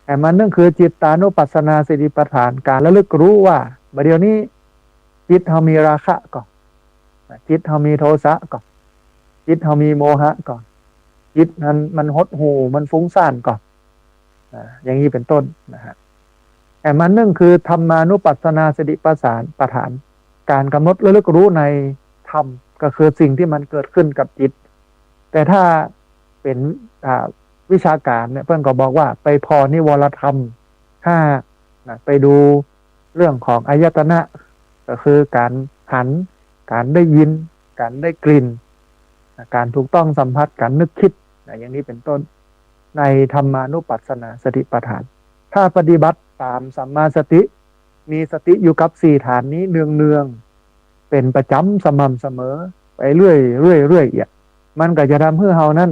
แต่มันนั่นคือจิตตานุปัสสนาสติปัฏฐานการระลึกรู้ว่าบัดเดี๋ยวนี้จิตเฮามีราคะก่อนจิตเฮามีโทสะก่อนจิตเฮามีโมหะก่อนจิตนั้นมันหดหู่มันฟุ้งซ่านก่อนอย่างนี้เป็นต้นนะฮะแต่มันนั่นคือธรรมานุปัสสนาสติปัฏฐานการกำหนดระลึกรู้ในธรรมก็คือสิ่งที่มันเกิดขึ้นกับจิตแต่ถ้าเป็นวิชาการเนี่ยเพื่อนก็บอกว่าไปพอนิวรธรรม5ไปดูเรื่องของอายตนะก็คือการหันการได้ยินการได้กลิ่นการถูกต้องสัมผัสการนึกคิดอย่างนี้เป็นต้นในธรรมานุปัสสนาสติปัฏฐานถ้าปฏิบัติตามสัมมาสติมีสติอยู่กับ4ฐานนี้เนืองๆเป็นประจำสม่ำเสมอไปเรื่อยมันก็จะทำให้เรานั้น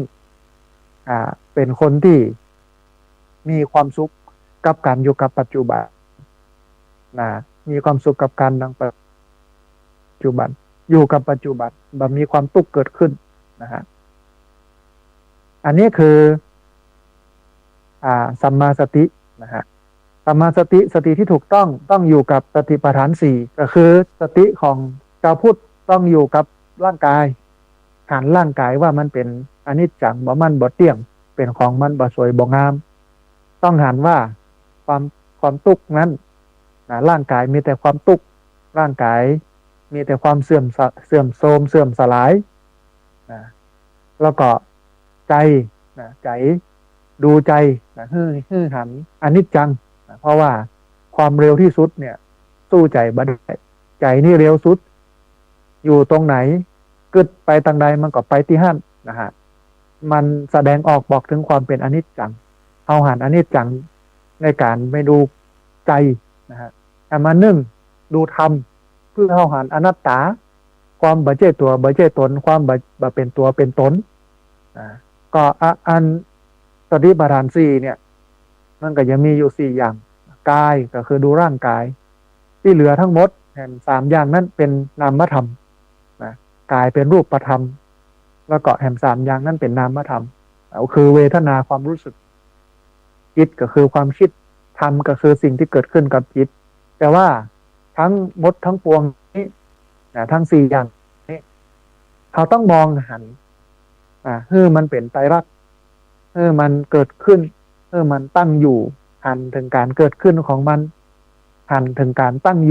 เป็นคนที่มีความสุขกับการอยู่กับปัจจุบันมีความสุขกับการดังปัจจุบันอยู่กับปัจจุบันแบบมีความตุกเกิดขึ้นนะฮะอันนี้คือสัมมาสตินะฮะสัมมาสติที่ถูกต้องอยู่กับสติปัฏฐาน4ก็คือสติของชาวพุทธต้องอยู่กับร่างกายหันร่างกายว่ามันเป็นอนิจจังบ่มั่นบ่เที่ยงเป็นของมันบ่สวยบ่งามต้องหันว่าความทุกข์นั้นร่างกายมีแต่ความทุกข์ร่างกายมีแต่ความเสื่อมโทรมเสื่อมสลายแล้วก็ใจดูใจฮือหันอนิจจังเพราะว่าความเร็วที่สุดเนี่ย สู้ใจบ่ได้ใจนี่เร็วสุดอยู่ตรงไหนกึดไปทางใดมันก็ไปที่หั่นนะฮะมันแสดงออกบอกถึงความเป็นอนิจจังเอาหันอนิจจังในการไม่ดูใจนะฮะแต่มานึ่งดูธรรมเพื่อเอาหันอนัตตาความบ่เจตัวบ่เจตนความบ่เป็นตัวเป็นตนก็อันสติปัฏฐานสี่เนี่ยมันก็ยังมีอยู่สี่อย่างกายก็คือดูร่างกายที่เหลือทั้งหมดแห่งสามอย่างนั้นเป็นนามธรรมนะกายเป็นรูปธรรมแล้วก็แห่งสามอย่างนั้นเป็นนามธรรมคือเวทนาความรู้สึกจิตก็คือความคิดธรรมก็คือสิ่งที่เกิดขึ้นกับจิตแต่ว่าทั้งหมดทั้งปวงนี้ทั้งสี่อย่างนี้เขาต้องมองหันมันเป็นไตรลักษณ์มันเกิดขึ้นมันตั้งอยู่หันถึงการเกิดขึ้นของมันหันถึงการตั้งอยู่